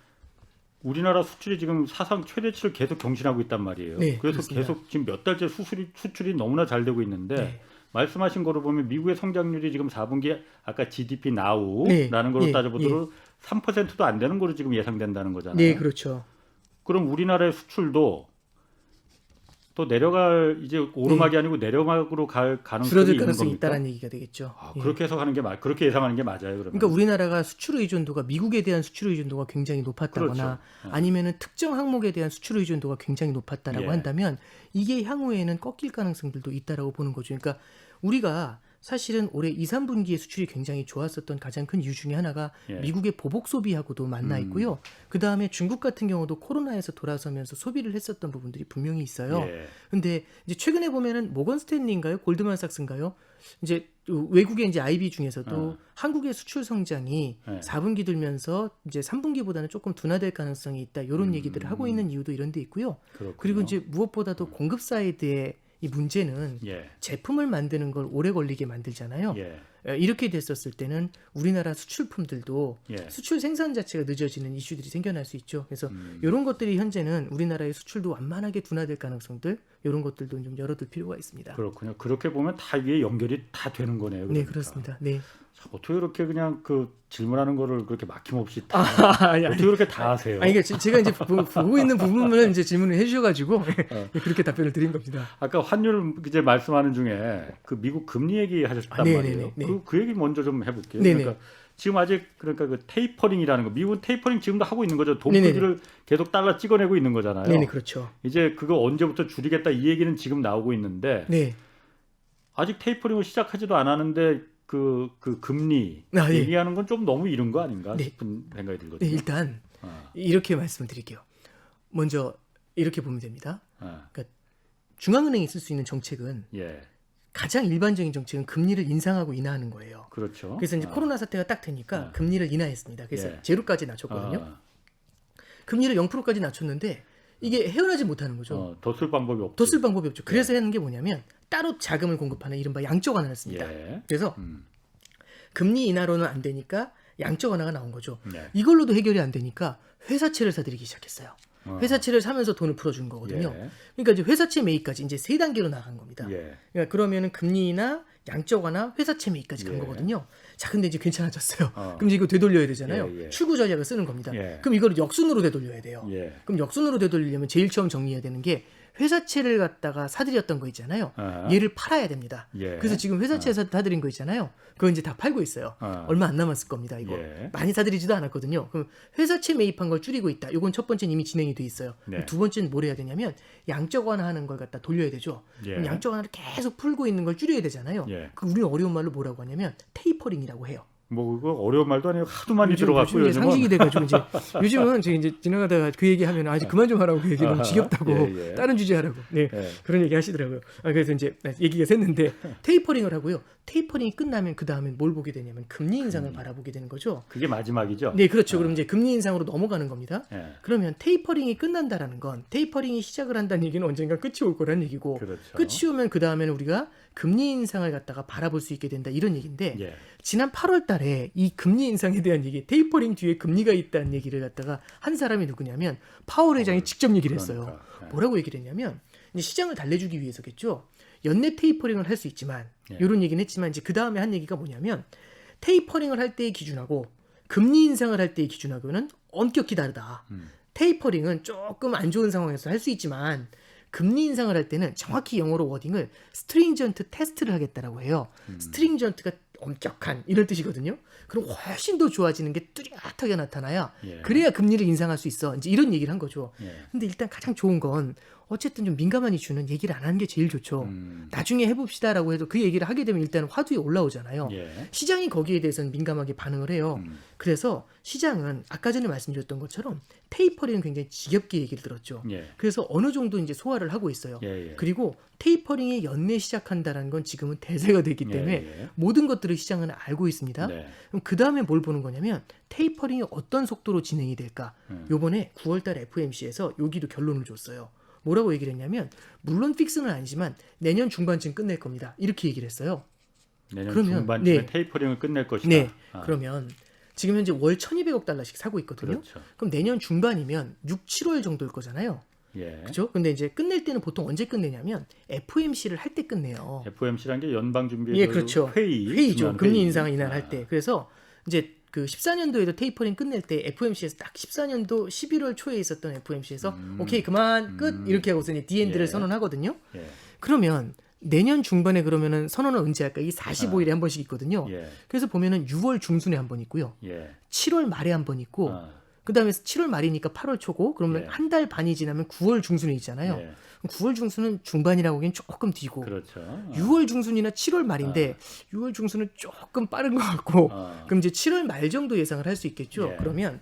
[SPEAKER 1] 우리나라 수출이 지금 사상 최대치를 계속 경신하고 있단 말이에요.
[SPEAKER 3] 네,
[SPEAKER 1] 그래서
[SPEAKER 3] 그렇습니다.
[SPEAKER 1] 계속 지금 몇 달째 수출이 너무나 잘 되고 있는데
[SPEAKER 3] 네.
[SPEAKER 1] 말씀하신 거로 보면 미국의 성장률이 지금 4분기 아까 GDP
[SPEAKER 3] 네,
[SPEAKER 1] now라는 걸로
[SPEAKER 3] 예,
[SPEAKER 1] 따져보도록 3%도 안 되는 거로 지금 예상된다는 거잖아요.
[SPEAKER 3] 네, 그렇죠.
[SPEAKER 1] 그럼 우리나라의 수출도 또 내려갈 이제 오르막이 아니고 내려막으로 갈 가능성이
[SPEAKER 3] 줄어들
[SPEAKER 1] 있는
[SPEAKER 3] 가능성이
[SPEAKER 1] 겁니까?
[SPEAKER 3] 있다는 얘기가 되겠죠. 예.
[SPEAKER 1] 그렇게 해석하는 게 그렇게 예상하는 게 맞아요. 그러면.
[SPEAKER 3] 그러니까 우리나라가 수출 의존도가 미국에 대한 수출 의존도가 굉장히 높았다거나
[SPEAKER 1] 그렇죠.
[SPEAKER 3] 아니면은 특정 항목에 대한 수출 의존도가 굉장히 높았다라고
[SPEAKER 1] 예.
[SPEAKER 3] 한다면 이게 향후에는 꺾일 가능성들도 있다라고 보는 거죠. 그러니까 우리가 사실은 올해 2, 3분기에 수출이 굉장히 좋았었던 가장 큰 이유 중에 하나가
[SPEAKER 1] 예.
[SPEAKER 3] 미국의 보복 소비하고도 만나 있고요. 그다음에 중국 같은 경우도 코로나에서 돌아서면서 소비를 했었던 부분들이 분명히 있어요.
[SPEAKER 1] 예.
[SPEAKER 3] 근데 이제 최근에 보면은 모건 스탠리인가요? 골드만삭스인가요? 이제 외국의 이제 IB 중에서도 한국의 수출 성장이
[SPEAKER 1] 네.
[SPEAKER 3] 4분기 들면서 이제 3분기보다는 조금 둔화될 가능성이 있다. 이런 얘기들을 하고 있는 이유도 이런 데 있고요.
[SPEAKER 1] 그렇군요.
[SPEAKER 3] 그리고 이제 무엇보다도 공급 사이드의 이 문제는
[SPEAKER 1] 예.
[SPEAKER 3] 제품을 만드는 걸 오래 걸리게 만들잖아요.
[SPEAKER 1] 예.
[SPEAKER 3] 이렇게 됐었을 때는 우리나라 수출품들도
[SPEAKER 1] 예.
[SPEAKER 3] 수출 생산 자체가 늦어지는 이슈들이 생겨날 수 있죠. 그래서 이런 것들이 현재는 우리나라의 수출도 완만하게 둔화될 가능성들 이런 것들도 좀 열어둘 필요가 있습니다.
[SPEAKER 1] 그렇군요. 그렇게 보면 다 이게 연결이 다 되는 거네요.
[SPEAKER 3] 네,
[SPEAKER 1] 그러니까.
[SPEAKER 3] 그렇습니다. 네.
[SPEAKER 1] 참, 어떻게 이렇게 그냥 그 질문하는 거를 그렇게 막힘없이 다
[SPEAKER 3] 아니,
[SPEAKER 1] 어떻게 그렇게 다 하세요?
[SPEAKER 3] 아니, 그러니까 제가 이제 보고 있는 부분을 이제 질문을 해주셔가지고 그렇게 답변을 드린 겁니다.
[SPEAKER 1] 아까 환율 이제 말씀하는 중에 그 미국 금리 얘기 하셨단
[SPEAKER 3] 네네네,
[SPEAKER 1] 말이에요.
[SPEAKER 3] 네.
[SPEAKER 1] 그 얘기 먼저 좀 해볼게요.
[SPEAKER 3] 네네.
[SPEAKER 1] 그러니까 지금 아직 그러니까 그 테이퍼링이라는 거, 미국은 테이퍼링 지금도 하고 있는 거죠. 돈 크기를 계속 달러 찍어내고 있는 거잖아요.
[SPEAKER 3] 네네, 그렇죠.
[SPEAKER 1] 이제 그거 언제부터 줄이겠다 이 얘기는 지금 나오고 있는데
[SPEAKER 3] 네.
[SPEAKER 1] 아직 테이퍼링을 시작하지도 않았는데 그 금리
[SPEAKER 3] 예.
[SPEAKER 1] 얘기하는 건 좀 너무 이른 거 아닌가
[SPEAKER 3] 네.
[SPEAKER 1] 싶은 생각이
[SPEAKER 3] 네,
[SPEAKER 1] 들거든요.
[SPEAKER 3] 일단
[SPEAKER 1] 아,
[SPEAKER 3] 이렇게 말씀을 드릴게요. 먼저 이렇게 보면 됩니다.
[SPEAKER 1] 아,
[SPEAKER 3] 중앙은행이 쓸 수 있는 정책은
[SPEAKER 1] 예,
[SPEAKER 3] 가장 일반적인 정책은 금리를 인상하고 인하하는 거예요.
[SPEAKER 1] 그렇죠.
[SPEAKER 3] 그래서 이제
[SPEAKER 1] 아,
[SPEAKER 3] 코로나 사태가 딱 되니까 금리를 인하했습니다. 그래서
[SPEAKER 1] 예.
[SPEAKER 3] 제로까지 낮췄거든요.
[SPEAKER 1] 아,
[SPEAKER 3] 금리를 0%까지 낮췄는데 이게 헤어나지 못하는 거죠.
[SPEAKER 1] 더 쓸 방법이 없죠.
[SPEAKER 3] 더 쓸 방법이 없죠. 그래서 하는 게 뭐냐면 따로 자금을 공급하는 이른바 양적 완화를 씁니다.
[SPEAKER 1] 예.
[SPEAKER 3] 그래서 금리 인하로는 안 되니까 양적 완화가 나온 거죠.
[SPEAKER 1] 예.
[SPEAKER 3] 이걸로도 해결이 안 되니까 회사채를 사들이기 시작했어요. 회사채를 사면서 돈을 풀어주는 거거든요.
[SPEAKER 1] 예.
[SPEAKER 3] 그러니까 이제 회사채 매입까지 이제 3단계로 나간 겁니다.
[SPEAKER 1] 예.
[SPEAKER 3] 그러니까 그러면은 금리나 양적 완화, 회사채 매입까지 간
[SPEAKER 1] 예.
[SPEAKER 3] 거거든요. 자, 근데 이제 괜찮아졌어요.
[SPEAKER 1] 어.
[SPEAKER 3] 그럼 이제 이거 되돌려야 되잖아요.
[SPEAKER 1] 예, 예.
[SPEAKER 3] 출구 전략을 쓰는 겁니다.
[SPEAKER 1] 예.
[SPEAKER 3] 그럼 이거를 역순으로 되돌려야 돼요.
[SPEAKER 1] 예.
[SPEAKER 3] 그럼 역순으로 되돌리려면 제일 처음 정리해야 되는 게 회사채를 갖다가 사들였던 거 있잖아요.
[SPEAKER 1] 아하.
[SPEAKER 3] 얘를 팔아야 됩니다.
[SPEAKER 1] 예.
[SPEAKER 3] 그래서 지금 회사채 사들인 거 있잖아요. 그거 이제 다 팔고 있어요. 얼마 안 남았을 겁니다. 이거
[SPEAKER 1] 예.
[SPEAKER 3] 많이 사들이지도 않았거든요. 그럼 회사채 매입한 걸 줄이고 있다. 이건 첫 번째는 이미 진행이 돼 있어요.
[SPEAKER 1] 네.
[SPEAKER 3] 두 번째는 뭘 해야 되냐면 양적 완화하는 걸 갖다 돌려야 되죠.
[SPEAKER 1] 예.
[SPEAKER 3] 그럼 양적 완화를 계속 풀고 있는 걸 줄여야 되잖아요.
[SPEAKER 1] 예.
[SPEAKER 3] 그 우리는 어려운 말로 뭐라고 하냐면 테이퍼링이라고 해요.
[SPEAKER 1] 뭐 그거 어려운 말도 아니고 하도 많이
[SPEAKER 3] 요즘
[SPEAKER 1] 들어갔고
[SPEAKER 3] 이제
[SPEAKER 1] 요즘은
[SPEAKER 3] 상식이 돼가지고 이제 요즘은 제가 이제 지나가다가 그 얘기하면 아직 그만 좀 하라고 그 얘기 너무
[SPEAKER 1] 아하,
[SPEAKER 3] 지겹다고
[SPEAKER 1] 예, 예.
[SPEAKER 3] 다른 주제 하라고 네
[SPEAKER 1] 예.
[SPEAKER 3] 그런 얘기 하시더라고요. 그래서 이제 얘기가 샜는데 테이퍼링을 하고요. 테이퍼링이 끝나면 그 다음에 뭘 보게 되냐면 금리 인상을 바라보게 되는 거죠.
[SPEAKER 1] 그게 마지막이죠.
[SPEAKER 3] 네, 그렇죠. 그럼 이제 금리 인상으로 넘어가는 겁니다.
[SPEAKER 1] 예.
[SPEAKER 3] 그러면 테이퍼링이 끝난다라는 건 테이퍼링이 시작을 한다는 얘기는 언젠가 끝이 올 거란 얘기고
[SPEAKER 1] 그렇죠.
[SPEAKER 3] 끝이 오면 그 다음에는 우리가 금리 인상을 갖다가 바라볼 수 있게 된다 이런 얘기인데
[SPEAKER 1] 예.
[SPEAKER 3] 지난 8월 달에 이 금리 인상에 대한 얘기 테이퍼링 뒤에 금리가 있다는 얘기를 갖다가 한 사람이 누구냐면 파월 회장이 직접 얘기를 했어요.
[SPEAKER 1] 그러니까. 예.
[SPEAKER 3] 뭐라고 얘기를 했냐면 이제 시장을 달래주기 위해서겠죠. 연내 테이퍼링을 할 수 있지만
[SPEAKER 1] 예.
[SPEAKER 3] 이런 얘기는 했지만 이제 그 다음에 한 얘기가 뭐냐면 테이퍼링을 할 때의 기준하고 금리 인상을 할 때의 기준하고는 엄격히 다르다. 테이퍼링은 조금 안 좋은 상황에서 할 수 있지만 금리 인상을 할 때는 정확히 영어로 워딩을 스트링전트 테스트를 하겠다라고 해요. 스트링전트가 엄격한 이런 뜻이거든요. 그럼 훨씬 더 좋아지는 게 뚜렷하게 나타나야
[SPEAKER 1] 예.
[SPEAKER 3] 그래야 금리를 인상할 수 있어. 이제 이런 얘기를 한 거죠.
[SPEAKER 1] 예.
[SPEAKER 3] 근데 일단 가장 좋은 건 어쨌든 좀 민감한 이슈는 얘기를 안 하는 게 제일 좋죠. 나중에 해봅시다라고 해도 그 얘기를 하게 되면 일단 화두에 올라오잖아요.
[SPEAKER 1] 예.
[SPEAKER 3] 시장이 거기에 대해서는 민감하게 반응을 해요. 그래서 시장은 아까 전에 말씀드렸던 것처럼 테이퍼링은 굉장히 지겹게 얘기를 들었죠.
[SPEAKER 1] 예.
[SPEAKER 3] 그래서 어느 정도 이제 소화를 하고 있어요.
[SPEAKER 1] 예. 예.
[SPEAKER 3] 그리고 테이퍼링이 연내 시작한다는 건 지금은 대세가 됐기 때문에
[SPEAKER 1] 예.
[SPEAKER 3] 모든 것들을 시장은 알고 있습니다.
[SPEAKER 1] 네.
[SPEAKER 3] 그럼 그 다음에 뭘 보는 거냐면 테이퍼링이 어떤 속도로 진행이 될까? 요번에 9월달 FOMC에서 여기도 결론을 줬어요. 뭐라고 얘기를 했냐면 물론 픽스는 아니지만 내년 중반쯤 끝낼 겁니다. 이렇게 얘기를 했어요.
[SPEAKER 1] 내년
[SPEAKER 3] 그러면,
[SPEAKER 1] 중반쯤에
[SPEAKER 3] 네.
[SPEAKER 1] 테이퍼링을 끝낼 것이다.
[SPEAKER 3] 네.
[SPEAKER 1] 아,
[SPEAKER 3] 그러면 지금 현재 월 1,200억 달러씩 사고 있거든요.
[SPEAKER 1] 그렇죠.
[SPEAKER 3] 그럼 내년 중반이면 6, 7월 정도일 거잖아요.
[SPEAKER 1] 예.
[SPEAKER 3] 그렇죠? 근데 이제 끝낼 때는 보통 언제 끝내냐면 FOMC를 할 때 끝내요.
[SPEAKER 1] FOMC라는 게 연방준비
[SPEAKER 3] 예, 그렇죠. 회의죠.
[SPEAKER 1] 중요한
[SPEAKER 3] 금리
[SPEAKER 1] 회의.
[SPEAKER 3] 인상을 이날 할 때. 그래서 이제 그 14년도에도 테이퍼링 끝낼 때 FOMC에서 딱 14년도 11월 초에 있었던 FOMC에서 오케이 그만 끝 이렇게 하고서 이제 디엔드를
[SPEAKER 1] 예.
[SPEAKER 3] 선언하거든요.
[SPEAKER 1] 예.
[SPEAKER 3] 그러면 내년 중반에 그러면은 선언은 언제 할까? 이 45일에 한 번씩 있거든요.
[SPEAKER 1] 예.
[SPEAKER 3] 그래서 보면은 6월 중순에 한 번 있고요.
[SPEAKER 1] 예.
[SPEAKER 3] 7월 말에 한 번 있고
[SPEAKER 1] 아,
[SPEAKER 3] 그다음에 7월 말이니까 8월 초고 그러면
[SPEAKER 1] 예.
[SPEAKER 3] 한 달 반이 지나면 9월 중순에 있잖아요.
[SPEAKER 1] 예.
[SPEAKER 3] 그럼 9월 중순은 중반이라고 하기엔 조금 뒤고
[SPEAKER 1] 그렇죠.
[SPEAKER 3] 6월 중순이나 7월 말인데 6월 중순은 조금 빠른 것 같고
[SPEAKER 1] 아.
[SPEAKER 3] 그럼 이제 7월 말 정도 예상을 할 수 있겠죠.
[SPEAKER 1] 예.
[SPEAKER 3] 그러면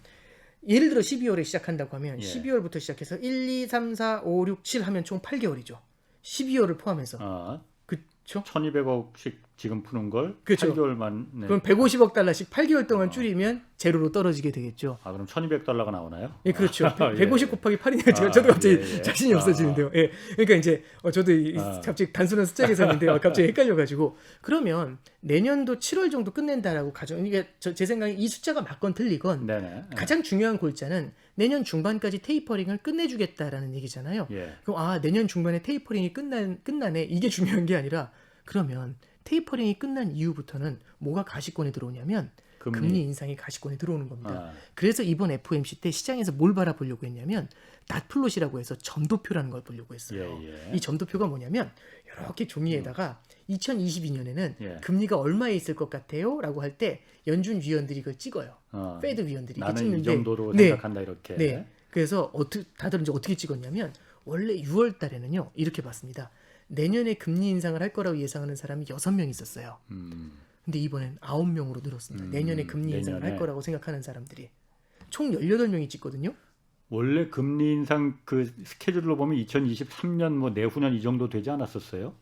[SPEAKER 3] 예를 들어 12월에 시작한다고 하면
[SPEAKER 1] 예.
[SPEAKER 3] 12월부터 시작해서 1, 2, 3, 4, 5, 6, 7 하면 총 8개월이죠. 12월을 포함해서.
[SPEAKER 1] 아,
[SPEAKER 3] 그렇죠?
[SPEAKER 1] 1,200억씩 지금 푸는 걸
[SPEAKER 3] 그렇죠.
[SPEAKER 1] 8개월 만에.
[SPEAKER 3] 그럼 150억 달러씩 8개월 동안 줄이면 제로로 떨어지게 되겠죠.
[SPEAKER 1] 아, 그럼 1,200달러가 나오나요?
[SPEAKER 3] 예, 그렇죠.
[SPEAKER 1] 예.
[SPEAKER 3] 150 곱하기 8이니까
[SPEAKER 1] 아,
[SPEAKER 3] 저도 갑자기
[SPEAKER 1] 예, 예.
[SPEAKER 3] 자신이
[SPEAKER 1] 아.
[SPEAKER 3] 없어지는데요. 예. 그러니까 이제 저도
[SPEAKER 1] 아.
[SPEAKER 3] 갑자기 단순한 숫자 계산인데요. 갑자기 헷갈려가지고 그러면 내년도 7월 정도 끝낸다라고 가정. 이게 제 생각에 이 숫자가 맞건 틀리건
[SPEAKER 1] 네네.
[SPEAKER 3] 가장 중요한 골자는 내년 중반까지 테이퍼링을 끝내주겠다라는 얘기잖아요.
[SPEAKER 1] 예.
[SPEAKER 3] 그럼 내년 중반에 테이퍼링이 끝나네 이게 중요한 게 아니라 그러면 테이퍼링이 끝난 이후부터는 뭐가 가시권에 들어오냐면 금리 인상이 가시권에 들어오는 겁니다.
[SPEAKER 1] 아.
[SPEAKER 3] 그래서 이번 FOMC 때 시장에서 뭘 바라보려고 했냐면 닷플롯이라고 해서 점도표라는 걸 보려고 했어요.
[SPEAKER 1] 예.
[SPEAKER 3] 이 점도표가 뭐냐면 이렇게 종이에다가 2022년에는
[SPEAKER 1] 예.
[SPEAKER 3] 금리가 얼마에 있을 것 같아요? 라고 할 때 연준 위원들이 이걸 찍어요. 페드 위원들이 이렇게
[SPEAKER 1] 나는
[SPEAKER 3] 찍는데
[SPEAKER 1] 이 정도로
[SPEAKER 3] 네.
[SPEAKER 1] 생각한다 이렇게.
[SPEAKER 3] 네. 그래서 다들 이제 어떻게 찍었냐면 원래 6월 달에는요. 이렇게 봤습니다. 내년에 금리 인상을 할 거라고 예상하는 사람이 6명 있었어요. 근데 이번엔 9명으로 늘었습니다. 내년에 금리 인상을 할
[SPEAKER 1] 내년에.
[SPEAKER 3] 거라고 생각하는 사람들이 총 18명이 찍거든요.
[SPEAKER 1] 원래 금리 인상 그 스케줄로 보면 2023년 뭐 내후년 이 정도 되지 않았었어요?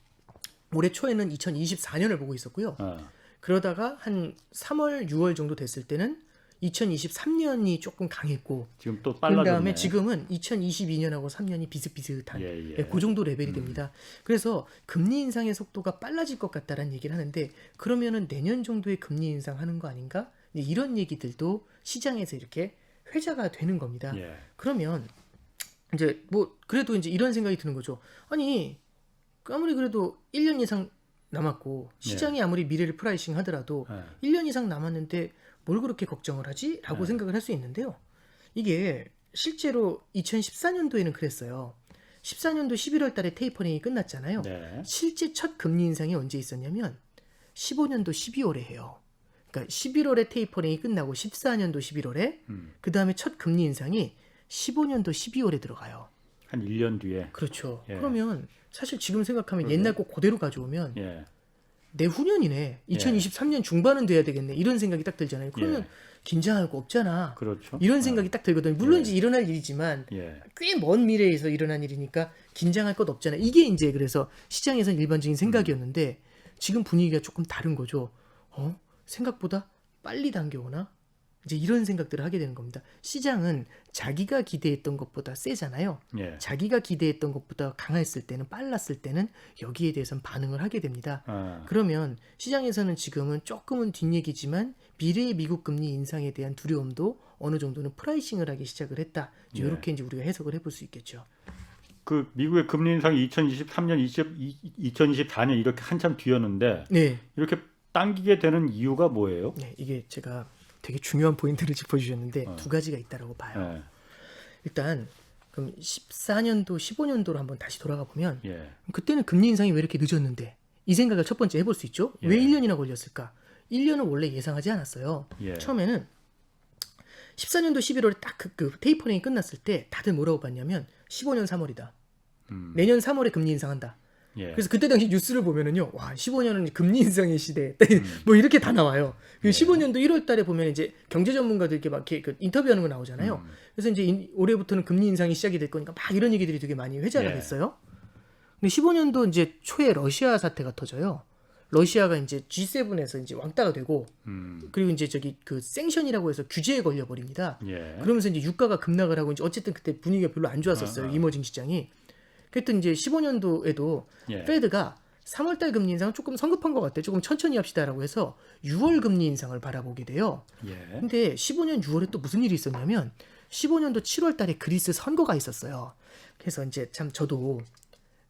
[SPEAKER 3] 올해 초에는 2024년을 보고 있었고요. 그러다가 한 3월, 6월 정도 됐을 때는 2023년이 조금 강했고
[SPEAKER 1] 지금 또 빨라졌네.
[SPEAKER 3] 그다음에 지금은 2022년하고 3년이 비슷비슷한 그 정도 레벨이 됩니다. 그래서 금리 인상의 속도가 빨라질 것 같다라는 얘기를 하는데 그러면은 내년 정도에 금리 인상하는 거 아닌가? 이런 얘기들도 시장에서 이렇게 회자가 되는 겁니다.
[SPEAKER 1] 예.
[SPEAKER 3] 그러면 이제 뭐 그래도 이제 이런 생각이 드는 거죠. 아니 아무리 그래도 1년 이상 남았고 시장이 아무리 미래를 프라이싱 하더라도 1년 이상 남았는데 뭘 그렇게 걱정을 하지? 라고 생각을 할 수 있는데요. 이게 실제로 2014년도에는 그랬어요. 14년도 11월 달에 테이퍼링이 끝났잖아요.
[SPEAKER 1] 네.
[SPEAKER 3] 실제 첫 금리 인상이 언제 있었냐면 15년도 12월에 해요. 그러니까 11월에 테이퍼링이 끝나고 14년도 11월에 그 다음에 첫 금리 인상이 15년도 12월에 들어가요.
[SPEAKER 1] 한 1년 뒤에.
[SPEAKER 3] 그렇죠.
[SPEAKER 1] 예.
[SPEAKER 3] 그러면 사실 지금 생각하면 옛날 거 그대로 가져오면
[SPEAKER 1] 예.
[SPEAKER 3] 내후년이네. 2023년 중반은 돼야 되겠네. 이런 생각이 딱 들잖아요. 그러면
[SPEAKER 1] 예.
[SPEAKER 3] 긴장할 거 없잖아.
[SPEAKER 1] 그렇죠.
[SPEAKER 3] 이런 생각이 딱 들거든요. 물론
[SPEAKER 1] 예.
[SPEAKER 3] 이제 일어날 일이지만
[SPEAKER 1] 예.
[SPEAKER 3] 꽤 먼 미래에서 일어난 일이니까 긴장할 것 없잖아. 이게 이제 그래서 시장에서는 일반적인 생각이었는데 지금 분위기가 조금 다른 거죠. 생각보다 빨리 당겨오나? 이제 이런 생각들을 하게 되는 겁니다. 시장은 자기가 기대했던 것보다 세잖아요.
[SPEAKER 1] 예.
[SPEAKER 3] 자기가 기대했던 것보다 강했을 때는 빨랐을 때는 여기에 대해서는 반응을 하게 됩니다. 그러면 시장에서는 지금은 조금은 뒷얘기지만 미래의 미국 금리 인상에 대한 두려움도 어느 정도는 프라이싱을 하기 시작을 했다. 이렇게 이제 우리가 해석을 해볼 수 있겠죠.
[SPEAKER 1] 그 미국의 금리 인상이 2023년, 2024년 이렇게 한참 뒤였는데
[SPEAKER 3] 네.
[SPEAKER 1] 이렇게 당기게 되는 이유가 뭐예요?
[SPEAKER 3] 네, 이게 제가 되게 중요한 포인트를 짚어주셨는데 두 가지가 있다라고 봐요.
[SPEAKER 1] 예.
[SPEAKER 3] 일단 그럼 14년도, 15년도로 한번 다시 돌아가 보면
[SPEAKER 1] 예.
[SPEAKER 3] 그때는 금리 인상이 왜 이렇게 늦었는데 이 생각을 첫 번째 해볼 수 있죠. 왜
[SPEAKER 1] 예.
[SPEAKER 3] 1년이나 걸렸을까? 1년은 원래 예상하지 않았어요.
[SPEAKER 1] 예.
[SPEAKER 3] 처음에는 14년도 11월에 딱 그 테이퍼링이 끝났을 때 다들 뭐라고 봤냐면 15년 3월이다. 내년 3월에 금리 인상한다.
[SPEAKER 1] 예.
[SPEAKER 3] 그래서 그때 당시 뉴스를 보면은요, 와 15년은 금리 인상의 시대, 뭐 이렇게 다 나와요. 그 15년도 1월달에 보면 이제 경제 전문가들 이렇게 막 이렇게 그 인터뷰하는 거 나오잖아요. 그래서 이제 올해부터는 금리 인상이 시작이 될 거니까 막 이런 얘기들이 되게 많이 회자가
[SPEAKER 1] 예.
[SPEAKER 3] 됐어요. 근데 15년도 이제 초에 러시아 사태가 터져요. 러시아가 이제 G7에서 이제 왕따가 되고, 그리고 이제 저기 그 생션이라고 해서 규제에 걸려 버립니다.
[SPEAKER 1] 예.
[SPEAKER 3] 그러면서 이제 유가가 급락을 하고 이제 어쨌든 그때 분위기가 별로 안 좋았었어요. 이머징 시장이. 그랬더니 이제 15년도에도
[SPEAKER 1] 예.
[SPEAKER 3] 페드가 3월달 금리 인상은 조금 성급한 것 같아요. 조금 천천히 합시다라고 해서 6월 금리 인상을 바라보게 돼요.
[SPEAKER 1] 예.
[SPEAKER 3] 근데 15년 6월에 또 무슨 일이 있었냐면 15년도 7월달에 그리스 선거가 있었어요. 그래서 이제 참 저도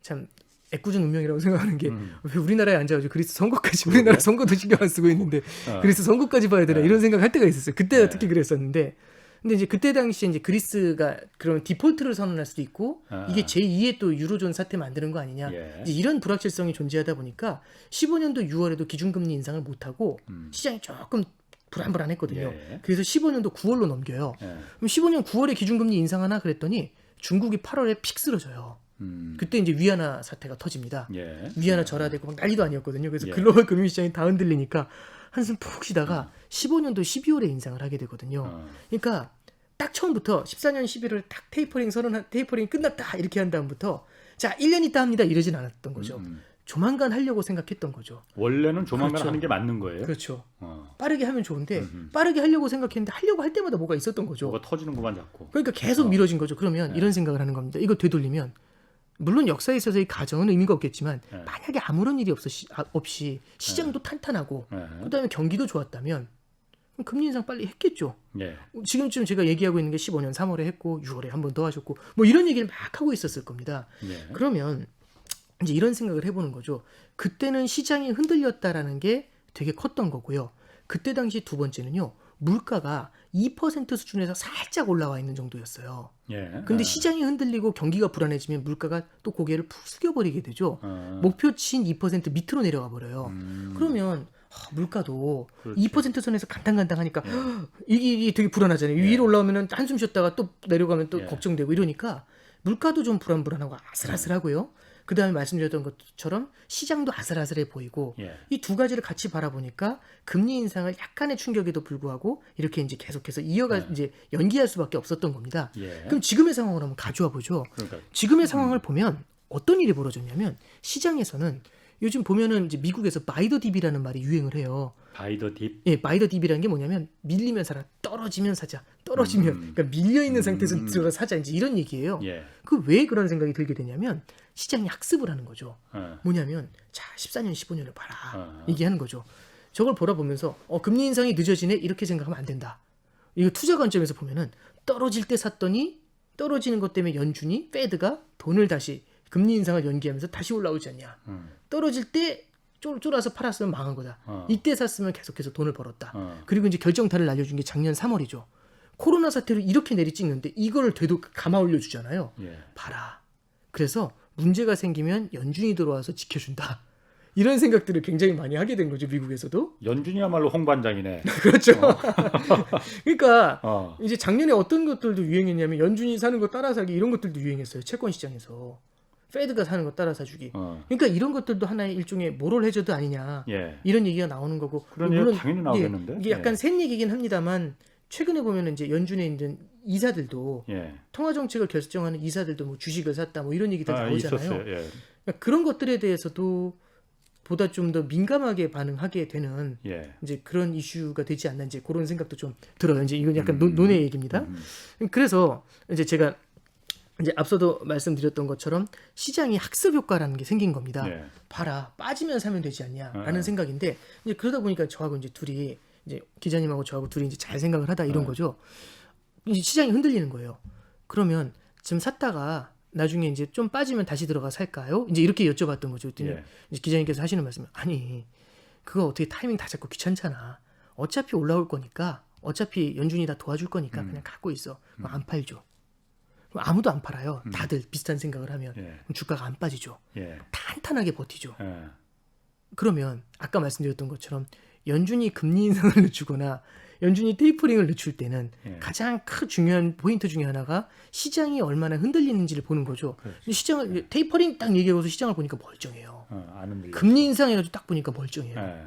[SPEAKER 3] 참 애꿎은 운명이라고 생각하는 게 왜 우리나라에 앉아가지고 그리스 선거까지 우리나라 선거도 신경 안 쓰고 있는데 그리스 선거까지 봐야 되나 이런 생각할 때가 있었어요. 그때가 특히 그랬었는데. 근데 이제 그때 당시에 이제 그리스가 그런 디폴트를 선언할 수도 있고 이게 제2의 또 유로존 사태 만드는 거 아니냐.
[SPEAKER 1] 예.
[SPEAKER 3] 이제 이런 불확실성이 존재하다 보니까 15년도 6월에도 기준금리 인상을 못하고 시장이 조금 불안불안했거든요.
[SPEAKER 1] 예.
[SPEAKER 3] 그래서 15년도 9월로 넘겨요.
[SPEAKER 1] 예.
[SPEAKER 3] 그럼 15년 9월에 기준금리 인상하나 그랬더니 중국이 8월에 픽 쓰러져요. 그때 이제 위안화 사태가 터집니다.
[SPEAKER 1] 예.
[SPEAKER 3] 위안화 절하되고 막 난리도 아니었거든요. 그래서
[SPEAKER 1] 예.
[SPEAKER 3] 글로벌 금융시장이 다 흔들리니까 한숨 푹 쉬다가 15년도 12월에 인상을 하게 되거든요. 그러니까 딱 처음부터 14년 11월 딱 테이퍼링 끝났다 이렇게 한 다음부터 자 1년 있다 합니다 이러진 않았던 거죠. 조만간 하려고 생각했던 거죠.
[SPEAKER 1] 원래는 조만간
[SPEAKER 3] 그렇죠.
[SPEAKER 1] 하는 게 맞는 거예요.
[SPEAKER 3] 그렇죠.
[SPEAKER 1] 어.
[SPEAKER 3] 빠르게 하면 좋은데 빠르게 하려고 생각했는데 하려고 할 때마다 뭐가 있었던 거죠.
[SPEAKER 1] 뭐가 터지는구만 자꾸.
[SPEAKER 3] 그러니까 계속 미뤄진 거죠. 그러면 이런 생각을 하는 겁니다. 이거 되돌리면 물론 역사에 있어서 이 가정은 의미가 없겠지만 만약에 아무런 일이 없이 시장도 탄탄하고 그다음에 경기도 좋았다면 그럼 금리 인상 빨리 했겠죠.
[SPEAKER 1] 예.
[SPEAKER 3] 지금쯤 제가 얘기하고 있는 게 15년 3월에 했고 6월에 한 번 더 하셨고 뭐 이런 얘기를 막 하고 있었을 겁니다.
[SPEAKER 1] 예.
[SPEAKER 3] 그러면 이제 이런 생각을 해보는 거죠. 그때는 시장이 흔들렸다라는 게 되게 컸던 거고요. 그때 당시 두 번째는요. 물가가 2% 수준에서 살짝 올라와 있는 정도였어요.
[SPEAKER 1] 예.
[SPEAKER 3] 근데 시장이 흔들리고 경기가 불안해지면 물가가 또 고개를 푹 숙여버리게 되죠.
[SPEAKER 1] 어.
[SPEAKER 3] 목표치인 2% 밑으로 내려가 버려요. 그러면 물가도
[SPEAKER 1] 그렇죠.
[SPEAKER 3] 2% 선에서 간당간당하니까 이게 되게 불안하잖아요. 위로 올라오면 한숨 쉬었다가 또 내려가면 또 걱정되고 이러니까 물가도 좀 불안불안하고 아슬아슬하고요. 그 다음에 말씀드렸던 것처럼 시장도 아슬아슬해 보이고
[SPEAKER 1] 예.
[SPEAKER 3] 이 두 가지를 같이 바라보니까 금리 인상을 약간의 충격에도 불구하고 이렇게 이제 계속해서 이제 연기할 수밖에 없었던 겁니다.
[SPEAKER 1] 예.
[SPEAKER 3] 그럼 지금의 상황으로 한번 가져와 보죠.
[SPEAKER 1] 그러니까
[SPEAKER 3] 지금의 상황을 보면 어떤 일이 벌어졌냐면 시장에서는 요즘 보면은 이제 미국에서 바이 더 딥이라는 말이 유행을 해요.
[SPEAKER 1] 바이 더 딥.
[SPEAKER 3] 예, 바이 더 딥이라는 게 뭐냐면 밀리면 사라, 떨어지면 사자, 떨어지면 그러니까 밀려 있는 상태에서 들어가 사자 이제 이런 얘기예요.
[SPEAKER 1] 예.
[SPEAKER 3] 그 왜 그런 생각이 들게 되냐면 시장이 학습을 하는 거죠. 뭐냐면 자 14년 15년을 봐라 얘기하는 거죠. 저걸 보라보면서 금리 인상이 늦어지네 이렇게 생각하면 안 된다. 이거 투자 관점에서 보면은 떨어질 때 샀더니 떨어지는 것 때문에 연준이 페드가 돈을 다시 금리 인상을 연기하면서 다시 올라오지 않냐. 떨어질 때 쫄아서 팔았으면 망한 거다. 이때 샀으면 계속해서 돈을 벌었다. 그리고 이제 결정타를 날려준 게 작년 3월이죠. 코로나 사태로 이렇게 내리찍는데 이걸 되도 감아 올려주잖아요.
[SPEAKER 1] 예.
[SPEAKER 3] 봐라. 그래서 문제가 생기면 연준이 들어와서 지켜준다. 이런 생각들을 굉장히 많이 하게 된 거죠. 미국에서도.
[SPEAKER 1] 연준이야말로 홍반장이네.
[SPEAKER 3] 그렇죠. 그러니까
[SPEAKER 1] 어.
[SPEAKER 3] 이제 작년에 어떤 것들도 유행했냐면 연준이 사는 거 따라 사기 이런 것들도 유행했어요. 채권 시장에서. 페드가 사는 거 따라 사주기. 그러니까 이런 것들도 하나의 일종의 모럴 해저드 아니냐.
[SPEAKER 1] 예.
[SPEAKER 3] 이런 얘기가 나오는 거고.
[SPEAKER 1] 그런 얘기가 당연히 나오겠는데.
[SPEAKER 3] 이게 약간 센 얘기긴 합니다만 최근에 보면 이제 연준에 있는 이사들도
[SPEAKER 1] 예.
[SPEAKER 3] 통화 정책을 결정하는 이사들도 뭐 주식을 샀다 뭐 이런 얘기들 나오잖아요.
[SPEAKER 1] 있었어요. 예.
[SPEAKER 3] 그러니까 그런 것들에 대해서도 보다 좀 더 민감하게 반응하게 되는
[SPEAKER 1] 예.
[SPEAKER 3] 이제 그런 이슈가 되지 않나 이제 그런 생각도 좀 들어요. 이제 이건 약간 논의 얘기입니다. 그래서 이제 제가 이제 앞서도 말씀드렸던 것처럼 시장이 학습 효과라는 게 생긴 겁니다.
[SPEAKER 1] 예.
[SPEAKER 3] 봐라 빠지면 사면 되지 않냐라는 생각인데 이제 그러다 보니까 저하고 이제 둘이 이제 기자님하고 저하고 둘이 이제 잘 생각을 하다 이런 거죠. 이제 시장이 흔들리는 거예요. 그러면 지금 샀다가 나중에 이제 좀 빠지면 다시 들어가 살까요? 이제 이렇게 여쭤봤던 거죠. 그랬더니 이제 기자님께서 하시는 말씀은 아니 그거 어떻게 타이밍 다 잡고 귀찮잖아. 어차피 올라올 거니까 어차피 연준이 다 도와줄 거니까 그냥 갖고 있어. 그럼 안 팔죠. 그럼 아무도 안 팔아요. 다들 비슷한 생각을 하면 그럼 주가가 안 빠지죠.
[SPEAKER 1] 예.
[SPEAKER 3] 탄탄하게 버티죠.
[SPEAKER 1] 예.
[SPEAKER 3] 그러면 아까 말씀드렸던 것처럼 연준이 금리 인상을 늦추거나 연준이 테이퍼링을 늦출 때는
[SPEAKER 1] 예.
[SPEAKER 3] 가장 큰 중요한 포인트 중에 하나가 시장이 얼마나 흔들리는지를 보는 거죠. 근데 시장을 테이퍼링 딱 얘기하고서 시장을 보니까 멀쩡해요.
[SPEAKER 1] 안 흔들려.
[SPEAKER 3] 금리 인상해가지고 딱 보니까 멀쩡해요.
[SPEAKER 1] 예.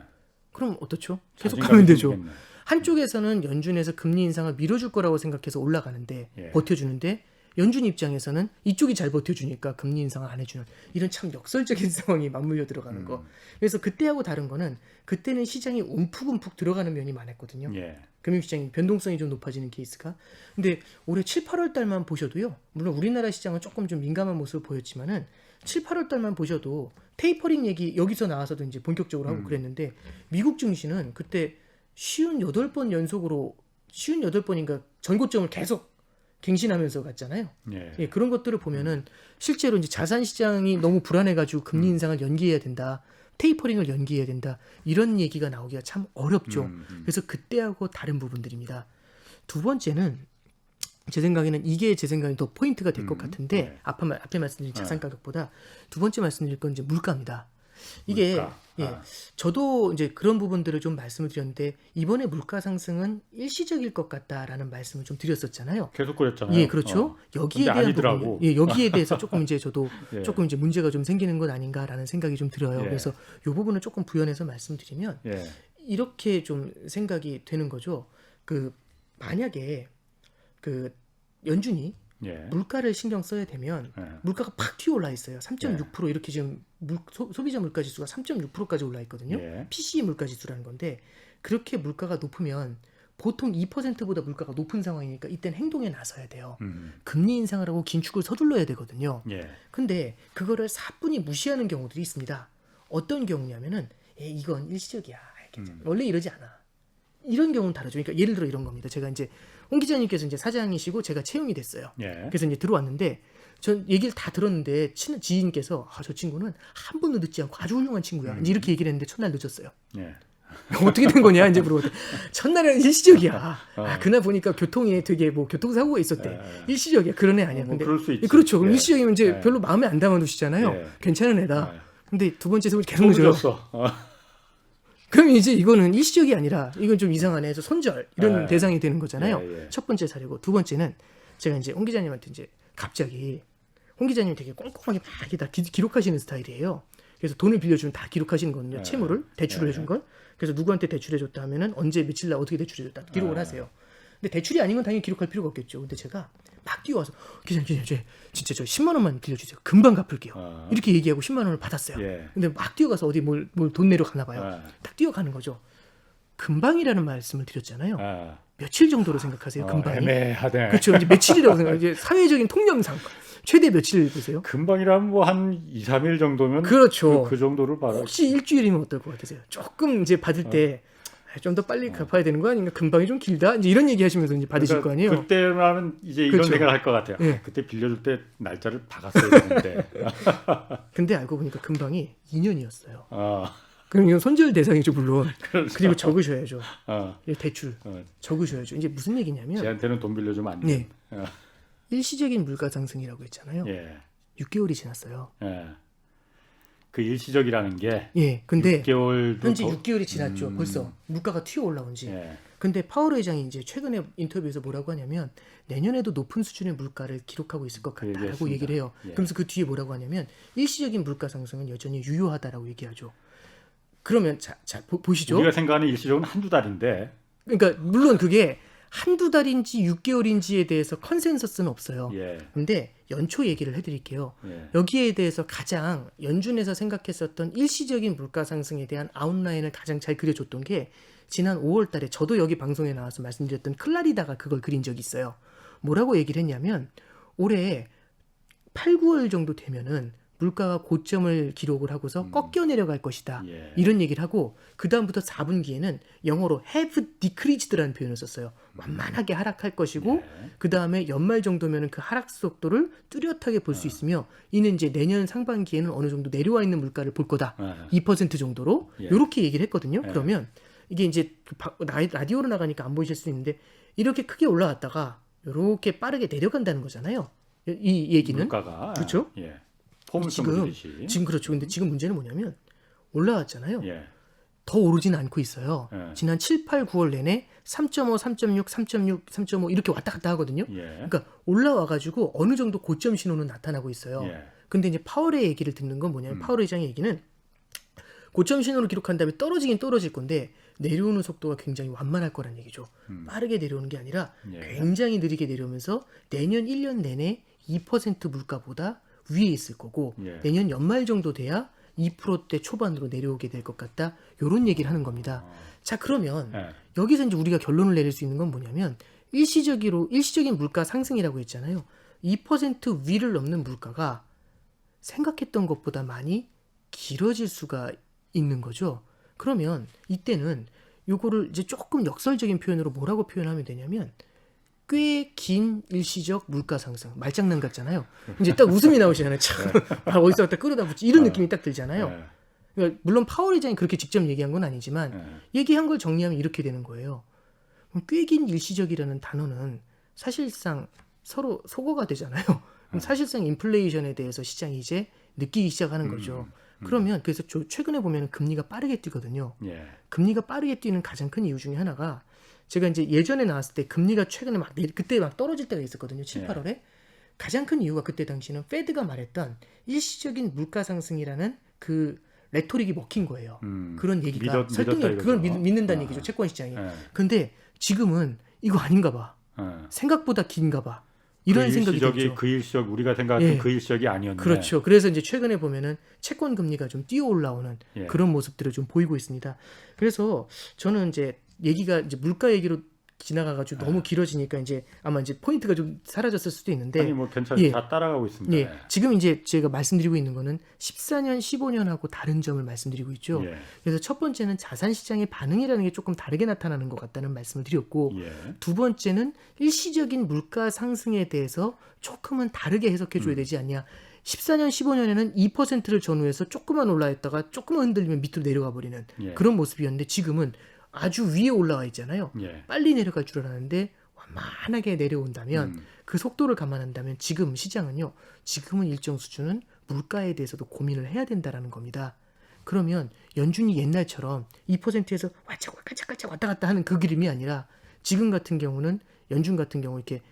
[SPEAKER 3] 그럼 어떻죠? 계속
[SPEAKER 1] 자신감이
[SPEAKER 3] 가면 되죠.
[SPEAKER 1] 생기겠네.
[SPEAKER 3] 한쪽에서는 연준에서 금리 인상을 밀어줄 거라고 생각해서 올라가는데
[SPEAKER 1] 예.
[SPEAKER 3] 버텨주는데 연준 입장에서는 이쪽이 잘 버텨주니까 금리 인상을 안 해주는 이런 참 역설적인 상황이 맞물려 들어가는 거. 그래서 그때하고 다른 거는 그때는 시장이 움푹움푹 들어가는 면이 많았거든요.
[SPEAKER 1] 예.
[SPEAKER 3] 금융시장이 변동성이 좀 높아지는 케이스가. 근데 올해 7, 8월 달만 보셔도요. 물론 우리나라 시장은 조금 좀 민감한 모습을 보였지만은 7, 8월 달만 보셔도 테이퍼링 얘기 여기서 나와서도 이제 본격적으로 하고 그랬는데 미국 증시는 그때 58번 연속으로 58번인가 전고점을 계속 갱신하면서 갔잖아요.
[SPEAKER 1] 예.
[SPEAKER 3] 예, 그런 것들을 보면은 실제로 이제 자산 시장이 너무 불안해가지고 금리 인상을 연기해야 된다. 테이퍼링을 연기해야 된다. 이런 얘기가 나오기가 참 어렵죠. 그래서 그때하고 다른 부분들입니다. 두 번째는 제 생각에는 이게 제 생각에 더 포인트가 될 것 같은데
[SPEAKER 1] 네.
[SPEAKER 3] 앞에 말씀드린 자산 가격보다 두 번째 말씀드릴 건 이제 물가입니다. 이게
[SPEAKER 1] 물가.
[SPEAKER 3] 예, 저도 이제 그런 부분들을 좀 말씀을 드렸는데 이번에 물가 상승은 일시적일 것 같다라는 말씀을 좀 드렸었잖아요.
[SPEAKER 1] 계속 그랬잖아요.
[SPEAKER 3] 예, 그렇죠. 여기에
[SPEAKER 1] 근데
[SPEAKER 3] 대한
[SPEAKER 1] 아니더라고.
[SPEAKER 3] 부분, 예, 여기에 대해서 조금 이제 저도
[SPEAKER 1] 예.
[SPEAKER 3] 조금 이제 문제가 좀 생기는 것 아닌가라는 생각이 좀 들어요.
[SPEAKER 1] 예.
[SPEAKER 3] 그래서 이 부분을 조금 부연해서 말씀드리면
[SPEAKER 1] 예.
[SPEAKER 3] 이렇게 좀 생각이 되는 거죠. 그 만약에 그 연준이
[SPEAKER 1] 예.
[SPEAKER 3] 물가를 신경 써야 되면
[SPEAKER 1] 예.
[SPEAKER 3] 물가가 팍 튀어 올라 있어요. 3.6% 이렇게 지금 소비자 물가 지수가 3.6%까지 올라 있거든요.
[SPEAKER 1] 예.
[SPEAKER 3] PCE 물가 지수라는 건데 그렇게 물가가 높으면 보통 2%보다 물가가 높은 상황이니까 이때는 행동에 나서야 돼요. 금리 인상을 하고 긴축을 서둘러야 되거든요.
[SPEAKER 1] 예.
[SPEAKER 3] 근데 그거를 사뿐히 무시하는 경우들이 있습니다. 어떤 경우냐면은 이건 일시적이야. 원래 이러지 않아. 이런 경우는 다르죠. 그러니까 예를 들어 이런 겁니다. 제가 이제 홍 기자님께서 이제 사장이시고 제가 채용이 됐어요.
[SPEAKER 1] 예.
[SPEAKER 3] 그래서 이제 들어왔는데 전 얘기를 다 들었는데 친한 지인께서 저 친구는 한 번도 늦지 않고 아주 훌륭한 친구야. 이제 이렇게 얘기를 했는데 첫날 늦었어요.
[SPEAKER 1] 예.
[SPEAKER 3] 어떻게 된 거냐 이제 물어보더니 첫날에는 일시적이야. 그날 보니까 교통에 되게 뭐 교통사고가 있었대. 일시적이야. 그런 애 아니야.
[SPEAKER 1] 뭐
[SPEAKER 3] 근데
[SPEAKER 1] 그럴 수 있지.
[SPEAKER 3] 그렇죠. 그럼
[SPEAKER 1] 예.
[SPEAKER 3] 일시적이면 이제
[SPEAKER 1] 예.
[SPEAKER 3] 별로 마음에 안 담아두시잖아요.
[SPEAKER 1] 예.
[SPEAKER 3] 괜찮은 애다.
[SPEAKER 1] 예.
[SPEAKER 3] 근데 두 번째 세월 계속 늦어요.
[SPEAKER 1] 늦었어.
[SPEAKER 3] 그럼 이제 이거는 일시적이 아니라 이건 좀 이상하네 해서 손절 이런
[SPEAKER 1] 예.
[SPEAKER 3] 대상이 되는 거잖아요.
[SPEAKER 1] 예, 예.
[SPEAKER 3] 첫 번째 사례고 두 번째는 제가 이제 홍 기자님한테 이제 갑자기 홍 기자님 되게 꼼꼼하게 막 이렇게 다 기록하시는 스타일이에요. 그래서 돈을 빌려주면 다 기록하시는 거거든요.
[SPEAKER 1] 예.
[SPEAKER 3] 채무를 대출을
[SPEAKER 1] 예.
[SPEAKER 3] 해준 걸. 그래서 누구한테 대출해줬다 하면은 언제 며칠 날 어떻게 대출해줬다 기록을
[SPEAKER 1] 예.
[SPEAKER 3] 하세요. 근데 대출이 아닌 건 당연히 기록할 필요가 없겠죠. 근데 제가 막 뛰어와서 기자님 진짜 저 10만 원만 빌려주세요. 금방 갚을게요. 이렇게 얘기하고 10만 원을 받았어요.
[SPEAKER 1] 예.
[SPEAKER 3] 근데 막 뛰어가서 어디 뭘 돈 내러 가나 봐요.
[SPEAKER 1] 예.
[SPEAKER 3] 딱 뛰어가는 거죠. 금방이라는 말씀을 드렸잖아요.
[SPEAKER 1] 아.
[SPEAKER 3] 며칠 정도로 생각하세요? 금방이?
[SPEAKER 1] 애매하네.
[SPEAKER 3] 그렇죠. 이제 며칠이라고 생각해요. 이제 사회적인 통념상 최대 며칠 보세요.
[SPEAKER 1] 금방이라면 뭐 한 2, 3일 정도면
[SPEAKER 3] 그렇죠.
[SPEAKER 1] 그 정도를 받아.
[SPEAKER 3] 혹시 일주일이면 어떨 것 같으세요? 조금 이제 받을 때 좀 더 빨리 갚아야 되는 거 아닌가? 금방이 좀 길다? 이제 이런 얘기 하시면서 이제 받으실 거 아니에요?
[SPEAKER 1] 그때라면 이제 이런
[SPEAKER 3] 그렇죠.
[SPEAKER 1] 생각을 할 것 같아요.
[SPEAKER 3] 예.
[SPEAKER 1] 아, 그때 빌려줄 때 날짜를 박았어야 되는데.
[SPEAKER 3] 근데 알고 보니까 금방이 2년이었어요.
[SPEAKER 1] 아,
[SPEAKER 3] 그럼 이건 손절 대상이죠, 물론.
[SPEAKER 1] 그렇죠.
[SPEAKER 3] 그리고 적으셔야죠.
[SPEAKER 1] 어,
[SPEAKER 3] 이 대출
[SPEAKER 1] 어.
[SPEAKER 3] 적으셔야죠. 이제 무슨 얘기냐면
[SPEAKER 1] 쟤한테는 돈 빌려주면 안 돼.
[SPEAKER 3] 네.
[SPEAKER 1] 어,
[SPEAKER 3] 일시적인 물가 상승이라고 했잖아요.
[SPEAKER 1] 예,
[SPEAKER 3] 6개월이 지났어요.
[SPEAKER 1] 예. 그 일시적이라는 게
[SPEAKER 3] 예. 근데
[SPEAKER 1] 6개월도
[SPEAKER 3] 현재 6개월이 지났죠. 벌써 물가가 튀어 올라온 지.
[SPEAKER 1] 예,
[SPEAKER 3] 근데 파월 의장이 이제 최근에 인터뷰에서 뭐라고 하냐면 내년에도 높은 수준의 물가를 기록하고 있을 것
[SPEAKER 1] 그
[SPEAKER 3] 같다라고
[SPEAKER 1] 얘기했습니다.
[SPEAKER 3] 얘기를 해요.
[SPEAKER 1] 예.
[SPEAKER 3] 그러면서 그 뒤에 뭐라고 하냐면 일시적인 물가 상승은 여전히 유효하다라고 얘기하죠. 그러면 자 보시죠.
[SPEAKER 1] 우리가 생각하는 일시적은 한두 달인데.
[SPEAKER 3] 그러니까 물론 그게 한두 달인지 6개월인지에 대해서 컨센서스는 없어요.
[SPEAKER 1] 예,
[SPEAKER 3] 근데 연초 얘기를 해드릴게요.
[SPEAKER 1] 예,
[SPEAKER 3] 여기에 대해서 가장 연준에서 생각했었던 일시적인 물가 상승에 대한 아웃라인을 가장 잘 그려줬던 게 지난 5월 달에 저도 여기 방송에 나와서 말씀드렸던 클라리다가 그걸 그린 적이 있어요. 뭐라고 얘기를 했냐면 올해 8, 9월 정도 되면은 물가가 고점을 기록을 하고서 꺾여 내려갈 것이다.
[SPEAKER 1] 예.
[SPEAKER 3] 이런 얘기를 하고 그 다음부터 4분기에는 영어로 have decreased라는 표현을 썼어요. 완만하게 하락할 것이고
[SPEAKER 1] 예.
[SPEAKER 3] 그 다음에 연말 정도면은 그 하락 속도를 뚜렷하게 볼 수 있으며 이는 이제 내년 상반기에는 어느 정도 내려와 있는 물가를 볼 거다.
[SPEAKER 1] 예.
[SPEAKER 3] 2% 정도로
[SPEAKER 1] 예.
[SPEAKER 3] 이렇게 얘기를 했거든요.
[SPEAKER 1] 예.
[SPEAKER 3] 그러면 이게 이제 라디오로 나가니까 안 보이실 수 있는데 이렇게 크게 올라왔다가 이렇게 빠르게 내려간다는 거잖아요. 이 얘기는
[SPEAKER 1] 물가가
[SPEAKER 3] 그렇죠?
[SPEAKER 1] 예. 포물선
[SPEAKER 3] 지금
[SPEAKER 1] 그리듯이.
[SPEAKER 3] 지금 그렇죠. 근데 지금 문제는 뭐냐면 올라왔잖아요.
[SPEAKER 1] 예,
[SPEAKER 3] 더 오르지는 않고 있어요.
[SPEAKER 1] 예.
[SPEAKER 3] 지난 7, 8, 9월 내내 3.5, 3.6, 3.6, 3.5 이렇게 왔다 갔다 하거든요.
[SPEAKER 1] 예.
[SPEAKER 3] 그러니까 올라와가지고 어느 정도 고점 신호는 나타나고 있어요.
[SPEAKER 1] 예.
[SPEAKER 3] 근데 이제 파월의 얘기를 듣는 건 뭐냐면 파월 의장의 얘기는 고점 신호를 기록한 다음에 떨어지긴 떨어질 건데 내려오는 속도가 굉장히 완만할 거란 얘기죠. 빠르게 내려오는 게 아니라
[SPEAKER 1] 예.
[SPEAKER 3] 굉장히 느리게 내려오면서 내년 1년 내내 2% 물가보다 위에 있을 거고
[SPEAKER 1] 예.
[SPEAKER 3] 내년 연말 정도 돼야 2%대 초반으로 내려오게 될 것 같다. 이런 얘기를 하는 겁니다. 자, 그러면
[SPEAKER 1] 예.
[SPEAKER 3] 여기서 이제 우리가 결론을 내릴 수 있는 건 뭐냐면 일시적인 물가 상승이라고 했잖아요. 2% 위를 넘는 물가가 생각했던 것보다 많이 길어질 수가 있는 거죠. 그러면 이때는 요거를 이제 조금 역설적인 표현으로 뭐라고 표현하면 되냐면 꽤 긴 일시적 물가 상승. 말장난 같잖아요. 이제 딱 웃음이 나오시잖아요. 참, 어디서 갖다 끌어다 붙지. 이런 느낌이 딱 들잖아요.
[SPEAKER 1] 예.
[SPEAKER 3] 그러니까 물론 파월 의장이 그렇게 직접 얘기한 건 아니지만
[SPEAKER 1] 예.
[SPEAKER 3] 얘기한 걸 정리하면 이렇게 되는 거예요. 꽤 긴 일시적이라는 단어는 사실상 서로 속어가 되잖아요. 그럼 사실상 인플레이션에 대해서 시장이 이제 느끼기 시작하는 거죠. 그러면 그래서 최근에 보면 금리가 빠르게 뛰거든요.
[SPEAKER 1] 예.
[SPEAKER 3] 금리가 빠르게 뛰는 가장 큰 이유 중에 하나가 제가 이제 예전에 나왔을 때 금리가 최근에 그때 막 떨어질 때가 있었거든요. 7,
[SPEAKER 1] 예.
[SPEAKER 3] 8월에. 가장 큰 이유가 그때 당시는 페드가 말했던 일시적인 물가 상승이라는 그 레토릭이 먹힌 거예요. 그런 얘기가 설득력,
[SPEAKER 1] 믿었다
[SPEAKER 3] 그걸
[SPEAKER 1] 이거죠.
[SPEAKER 3] 믿는다는 얘기죠. 채권 시장이.
[SPEAKER 1] 예.
[SPEAKER 3] 근데 지금은 이거 아닌가 봐.
[SPEAKER 1] 예.
[SPEAKER 3] 생각보다 긴가 봐. 이런 생각이 들죠.
[SPEAKER 1] 그 일시적 우리가 생각했던
[SPEAKER 3] 예.
[SPEAKER 1] 그 일시적이 아니었네.
[SPEAKER 3] 그렇죠. 그래서 이제 최근에 보면은 채권 금리가 좀 뛰어 올라오는
[SPEAKER 1] 예.
[SPEAKER 3] 그런 모습들을 좀 보이고 있습니다. 그래서 저는 이제 얘기가 이제 물가 얘기로 지나가가지고 너무 길어지니까 이제 아마 이제 포인트가 좀 사라졌을 수도 있는데
[SPEAKER 1] 아니 뭐 괜찮아요.
[SPEAKER 3] 예.
[SPEAKER 1] 다 따라가고 있습니다.
[SPEAKER 3] 예, 지금 이제 제가 말씀드리고 있는 거는 14년, 15년하고 다른 점을 말씀드리고 있죠.
[SPEAKER 1] 예.
[SPEAKER 3] 그래서 첫 번째는 자산 시장의 반응이라는 게 조금 다르게 나타나는 것 같다는 말씀을 드렸고
[SPEAKER 1] 예.
[SPEAKER 3] 두 번째는 일시적인 물가 상승에 대해서 조금은 다르게 해석해 줘야 되지 않냐. 14년, 15년에는 2%를 전후해서 조금만 올라있다가 조금만 흔들리면 밑으로 내려가 버리는
[SPEAKER 1] 예.
[SPEAKER 3] 그런 모습이었는데 지금은 아주 위에 올라와 있잖아요.
[SPEAKER 1] 예.
[SPEAKER 3] 빨리 내려갈 줄 알았는데 완만하게 내려온다면 그 속도를 감안한다면 지금 시장은요. 지금은 일정 수준은 물가에 대해서도 고민을 해야 된다라는 겁니다. 그러면 연준이 옛날처럼 2%에서 깔짝깔짝 왔다 갔다 하는 그 그림이 아니라 지금 같은 경우는 연준 같은 경우 이렇게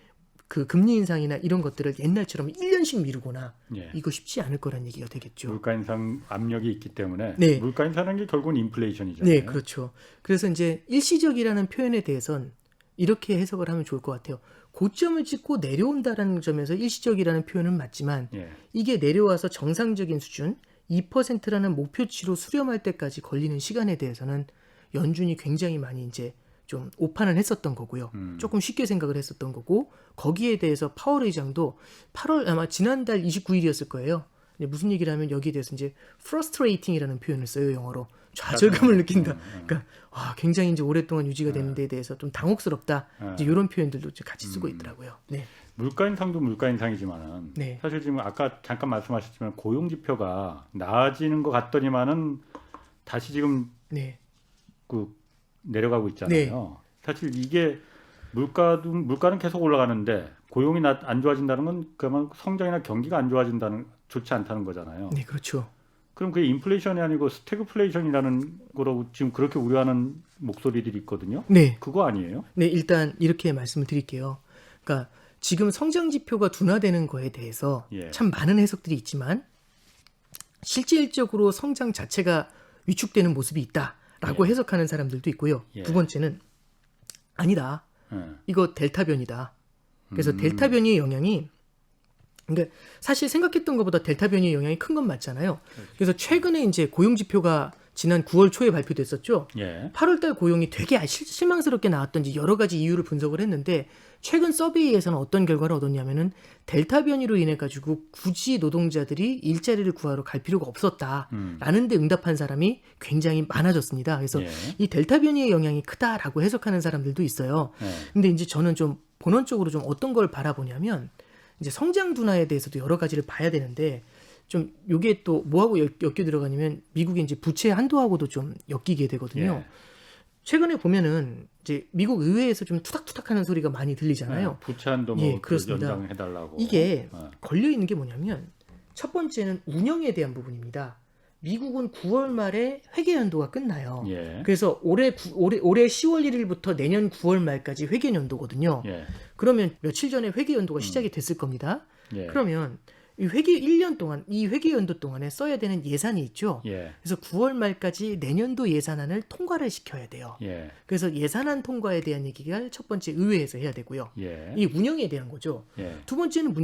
[SPEAKER 3] 그 금리 인상이나 이런 것들을 옛날처럼 1년씩 미루거나
[SPEAKER 1] 예.
[SPEAKER 3] 이거 쉽지 않을 거란 얘기가 되겠죠.
[SPEAKER 1] 물가 인상 압력이 있기 때문에
[SPEAKER 3] 네.
[SPEAKER 1] 물가 인상하는 게 결국은 인플레이션이잖아요.
[SPEAKER 3] 네, 그렇죠. 그래서 이제 일시적이라는 표현에 대해선 이렇게 해석을 하면 좋을 것 같아요. 고점을 찍고 내려온다라는 점에서 일시적이라는 표현은 맞지만
[SPEAKER 1] 예.
[SPEAKER 3] 이게 내려와서 정상적인 수준 2%라는 목표치로 수렴할 때까지 걸리는 시간에 대해서는 연준이 굉장히 많이 이제 좀 오판을 했었던 거고요. 조금 쉽게 생각을 했었던 거고 거기에 대해서 파월 의장도 8월 아마 지난달 29일이었을 거예요. 무슨 얘기를 하면 여기에 대해서 이제 frustrating이라는 표현을 써요, 영어로. 좌절감을 느낀다. 그러니까 굉장히 이제 오랫동안 유지가 되는 데에 대해서 좀 당혹스럽다. 이제 이런 표현들도 이제 같이 쓰고 있더라고요. 네.
[SPEAKER 1] 물가 인상도 물가 인상이지만은
[SPEAKER 3] 네.
[SPEAKER 1] 사실 지금 아까 잠깐 말씀하셨지만 고용 지표가 나아지는 것 같더니만은 다시 지금
[SPEAKER 3] 네.
[SPEAKER 1] 그 내려가고 있잖아요. 사실 이게 물가는 계속 올라가는데 고용이 안 좋아진다는 건 그만 성장이나 경기가 안 좋지 않다는 거잖아요.
[SPEAKER 3] 네, 그렇죠.
[SPEAKER 1] 그럼 그게 인플레이션이 아니고 스태그플레이션이라는 거라고 지금 그렇게 우려하는 목소리들이 있거든요.
[SPEAKER 3] 네.
[SPEAKER 1] 그거 아니에요?
[SPEAKER 3] 네, 일단 이렇게 말씀을 드릴게요. 그러니까 지금 성장 지표가 둔화되는 거에 대해서
[SPEAKER 1] 예.
[SPEAKER 3] 참 많은 해석들이 있지만 실질적으로 성장 자체가 위축되는 모습이 있다라고
[SPEAKER 1] 예.
[SPEAKER 3] 해석하는 사람들도 있고요.
[SPEAKER 1] 예.
[SPEAKER 3] 두 번째는 아니다.
[SPEAKER 1] 예.
[SPEAKER 3] 이거 델타 변이다. 그래서 델타 변이의 영향이 근데 사실 생각했던 것보다 델타 변이의 영향이 큰 건 맞잖아요. 그래서 최근에 이제 고용 지표가 지난 9월 초에 발표됐었죠.
[SPEAKER 1] 예.
[SPEAKER 3] 8월달 고용이 되게 실망스럽게 나왔던지 여러 가지 이유를 분석을 했는데 최근 서베이에서는 어떤 결과를 얻었냐면은 델타 변이로 인해 가지고 굳이 노동자들이 일자리를 구하러 갈 필요가 없었다라는 데 응답한 사람이 굉장히 많아졌습니다. 그래서
[SPEAKER 1] 예.
[SPEAKER 3] 이 델타 변이의 영향이 크다라고 해석하는 사람들도 있어요.
[SPEAKER 1] 예.
[SPEAKER 3] 근데 이제 저는 좀 본원적으로 좀 어떤 걸 바라보냐면 이제 성장 둔화에 대해서도 여러 가지를 봐야 되는데 좀 요게 또 뭐하고 엮여 들어가냐면 미국의 이제 부채 한도하고도 좀 엮이게 되거든요.
[SPEAKER 1] 예.
[SPEAKER 3] 최근에 보면은 이제 미국 의회에서 좀 투닥투닥하는 소리가 많이 들리잖아요.
[SPEAKER 1] 부채한도
[SPEAKER 3] 예,
[SPEAKER 1] 뭐
[SPEAKER 3] 그렇습니다.
[SPEAKER 1] 연장해달라고.
[SPEAKER 3] 이게
[SPEAKER 1] 예.
[SPEAKER 3] 걸려 있는 게 뭐냐면 첫 번째는 운영에 대한 부분입니다. 미국은 9월 말에 회계 연도가 끝나요.
[SPEAKER 1] 예.
[SPEAKER 3] 그래서 올해 10월 1일부터 내년 9월 말까지 회계 연도거든요.
[SPEAKER 1] 예.
[SPEAKER 3] 그러면 며칠 전에 회계 연도가 시작이 됐을 겁니다.
[SPEAKER 1] 예.
[SPEAKER 3] 그러면 이 회계 1년 동안 이 회계 연도 동안에 써야 되는 예산이 있죠.
[SPEAKER 1] 예.
[SPEAKER 3] 그래서 9월 말까지 내년도 예산안을 통과를 시켜야 돼요.
[SPEAKER 1] 예.
[SPEAKER 3] 그래서 예산안 통과에 대한 얘기가 첫 번째 의회에서 해야 되고요.
[SPEAKER 1] 예.
[SPEAKER 3] 이 운영에 대한 거죠.
[SPEAKER 1] 예.
[SPEAKER 3] 두 번째는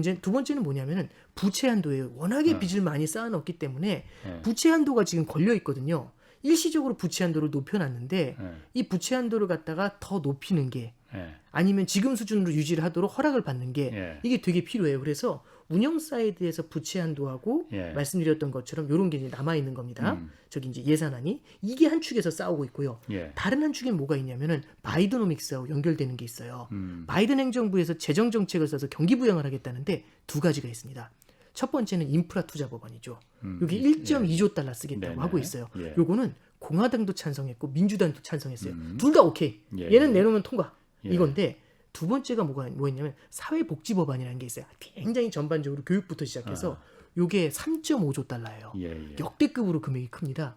[SPEAKER 3] 뭐냐면은 부채 한도에 워낙에 빚을 많이 쌓아놓기 때문에
[SPEAKER 1] 예.
[SPEAKER 3] 부채 한도가 지금 걸려 있거든요. 일시적으로 부채 한도를 높여놨는데
[SPEAKER 1] 예.
[SPEAKER 3] 이 부채 한도를 갖다가 더 높이는 게
[SPEAKER 1] 예.
[SPEAKER 3] 아니면 지금 수준으로 유지를 하도록 허락을 받는 게
[SPEAKER 1] 예.
[SPEAKER 3] 이게 되게 필요해요. 그래서 운영 사이드에서 부채 한도하고
[SPEAKER 1] 예.
[SPEAKER 3] 말씀드렸던 것처럼 이런 게 이제 남아 있는 겁니다.
[SPEAKER 1] 음.
[SPEAKER 3] 저기 이제 예산안이 이게 한 축에서 싸우고 있고요.
[SPEAKER 1] 예.
[SPEAKER 3] 다른 한 축에 뭐가 있냐면은 바이드노믹스하고 연결되는 게 있어요.
[SPEAKER 1] 음.
[SPEAKER 3] 바이든 행정부에서 재정 정책을 써서 경기 부양을 하겠다는데 두 가지가 있습니다. 첫 번째는 인프라 투자 법안이죠. 여기 1.2조 달러 쓰겠다고
[SPEAKER 1] 네네.
[SPEAKER 3] 하고 있어요.
[SPEAKER 1] 예.
[SPEAKER 3] 요거는 공화당도 찬성했고 민주당도 찬성했어요.
[SPEAKER 1] 음.
[SPEAKER 3] 둘 다 오케이.
[SPEAKER 1] 예.
[SPEAKER 3] 얘는 내놓으면 통과.
[SPEAKER 1] 예.
[SPEAKER 3] 이건데 두 번째가 뭐였냐면 사회복지 법안이라는 게 있어요. 굉장히 전반적으로 교육부터 시작해서 요게 3.5조 달러예요.
[SPEAKER 1] 예. 예.
[SPEAKER 3] 역대급으로 금액이 큽니다.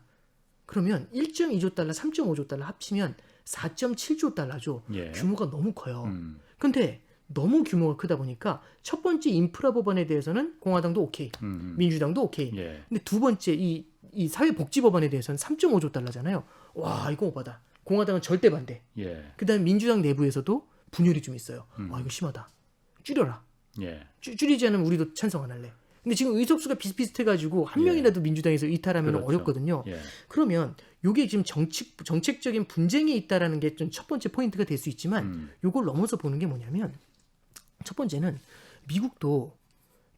[SPEAKER 3] 그러면 1.2조 달러, 3.5조 달러 합치면 4.7조 달러죠.
[SPEAKER 1] 예.
[SPEAKER 3] 규모가 너무 커요.
[SPEAKER 1] 음.
[SPEAKER 3] 근데 너무 규모가 크다 보니까 첫 번째 인프라 법안에 대해서는 공화당도 오케이, 민주당도 오케이.
[SPEAKER 1] 예.
[SPEAKER 3] 근데 두 번째 이 사회복지 법안에 대해서는 3.5조 달러잖아요. 와, 이거 오바다. 공화당은 절대 반대.
[SPEAKER 1] 예.
[SPEAKER 3] 그다음에 민주당 내부에서도 분열이 좀 있어요. 아, 이거 심하다. 줄여라.
[SPEAKER 1] 예.
[SPEAKER 3] 줄이지 않으면 우리도 찬성 안 할래. 근데 지금 의석수가 비슷비슷해가지고 한
[SPEAKER 1] 예.
[SPEAKER 3] 명이라도 민주당에서 이탈하면
[SPEAKER 1] 그렇죠.
[SPEAKER 3] 어렵거든요.
[SPEAKER 1] 예.
[SPEAKER 3] 그러면 이게 지금 정책적인 분쟁이 있다라는 게 좀 첫 번째 포인트가 될 수 있지만 이걸 넘어서 보는 게 뭐냐면 첫 번째는 미국도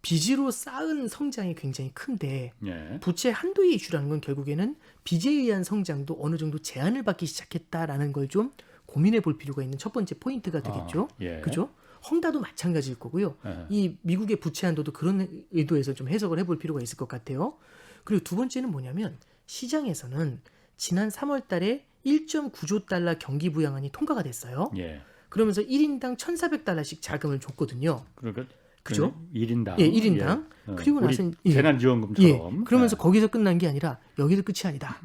[SPEAKER 3] 빚으로 쌓은 성장이 굉장히 큰데
[SPEAKER 1] 예.
[SPEAKER 3] 부채 한도의 이슈라는 건 결국에는 빚에 의한 성장도 어느 정도 제한을 받기 시작했다라는 걸 좀 고민해 볼 필요가 있는 첫 번째 포인트가 되겠죠.
[SPEAKER 1] 예.
[SPEAKER 3] 그죠? 헝다도 마찬가지일 거고요.
[SPEAKER 1] 예.
[SPEAKER 3] 이 미국의 부채 한도도 그런 의도에서 좀 해석을 해볼 필요가 있을 것 같아요. 그리고 두 번째는 뭐냐면 시장에서는 지난 3월 달에 1.9조 달러 경기 부양안이 통과가 됐어요.
[SPEAKER 1] 예.
[SPEAKER 3] 그러면서 1인당 1,400달러씩 자금을 줬거든요.
[SPEAKER 1] 그러니까
[SPEAKER 3] 그죠?
[SPEAKER 1] 1인당.
[SPEAKER 3] 예, 1인당.
[SPEAKER 1] 예.
[SPEAKER 3] 그리고
[SPEAKER 1] 우리
[SPEAKER 3] 나서 예.
[SPEAKER 1] 재난지원금처럼.
[SPEAKER 3] 그러면서
[SPEAKER 1] 예.
[SPEAKER 3] 거기서 끝난 게 아니라 여기서 끝이 아니다.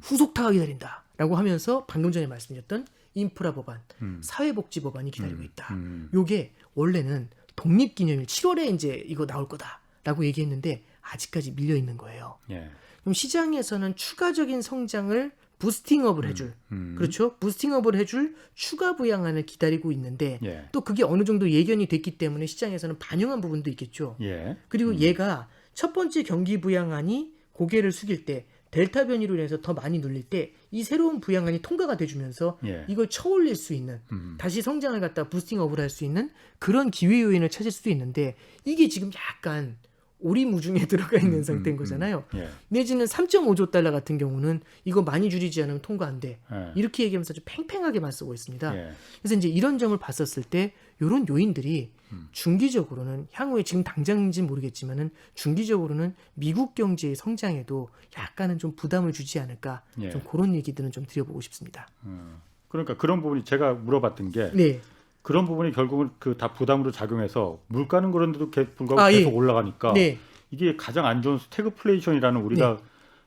[SPEAKER 3] 후속타가 기다린다. 라고 하면서 방금 전에 말씀드렸던 인프라 법안, 사회복지 법안이 기다리고 있다. 요게 원래는 독립기념일 7월에 이제 이거 나올 거다라고 얘기했는데 아직까지 밀려 있는 거예요.
[SPEAKER 1] 예.
[SPEAKER 3] 그럼 시장에서는 추가적인 성장을 부스팅업을 해줄, 그렇죠? 부스팅업을 해줄 추가 부양안을 기다리고 있는데
[SPEAKER 1] 예.
[SPEAKER 3] 또 그게 어느 정도 예견이 됐기 때문에 시장에서는 반영한 부분도 있겠죠.
[SPEAKER 1] 예.
[SPEAKER 3] 그리고 얘가 첫 번째 경기 부양안이 고개를 숙일 때 델타 변이로 인해서 더 많이 눌릴 때 이 새로운 부양안이 통과가 돼주면서
[SPEAKER 1] 예.
[SPEAKER 3] 이걸 쳐올릴 수 있는 다시 성장을 갖다 부스팅업을 할 수 있는 그런 기회 요인을 찾을 수도 있는데 이게 지금 약간 오리무중에 들어가 있는 상태인 거잖아요.
[SPEAKER 1] 예.
[SPEAKER 3] 내지는 3.5조 달러 같은 경우는 이거 많이 줄이지 않으면 통과 안 돼.
[SPEAKER 1] 예.
[SPEAKER 3] 이렇게 얘기하면서 좀 팽팽하게 맞서고 있습니다.
[SPEAKER 1] 예.
[SPEAKER 3] 그래서 이제 이런 점을 봤었을 때 이런 요인들이 중기적으로는 향후에 지금 당장인지는 모르겠지만은 중기적으로는 미국 경제의 성장에도 약간은 좀 부담을 주지 않을까.
[SPEAKER 1] 예.
[SPEAKER 3] 좀 그런 얘기들은 좀 드려보고 싶습니다.
[SPEAKER 1] 그러니까 그런 부분이 제가 물어봤던 게
[SPEAKER 3] 네.
[SPEAKER 1] 그런 부분이 결국은 그 다 부담으로 작용해서 물가는 그런데도 불구하고
[SPEAKER 3] 아,
[SPEAKER 1] 계속
[SPEAKER 3] 예.
[SPEAKER 1] 올라가니까
[SPEAKER 3] 네.
[SPEAKER 1] 이게 가장 안 좋은 스태그플레이션이라는 우리가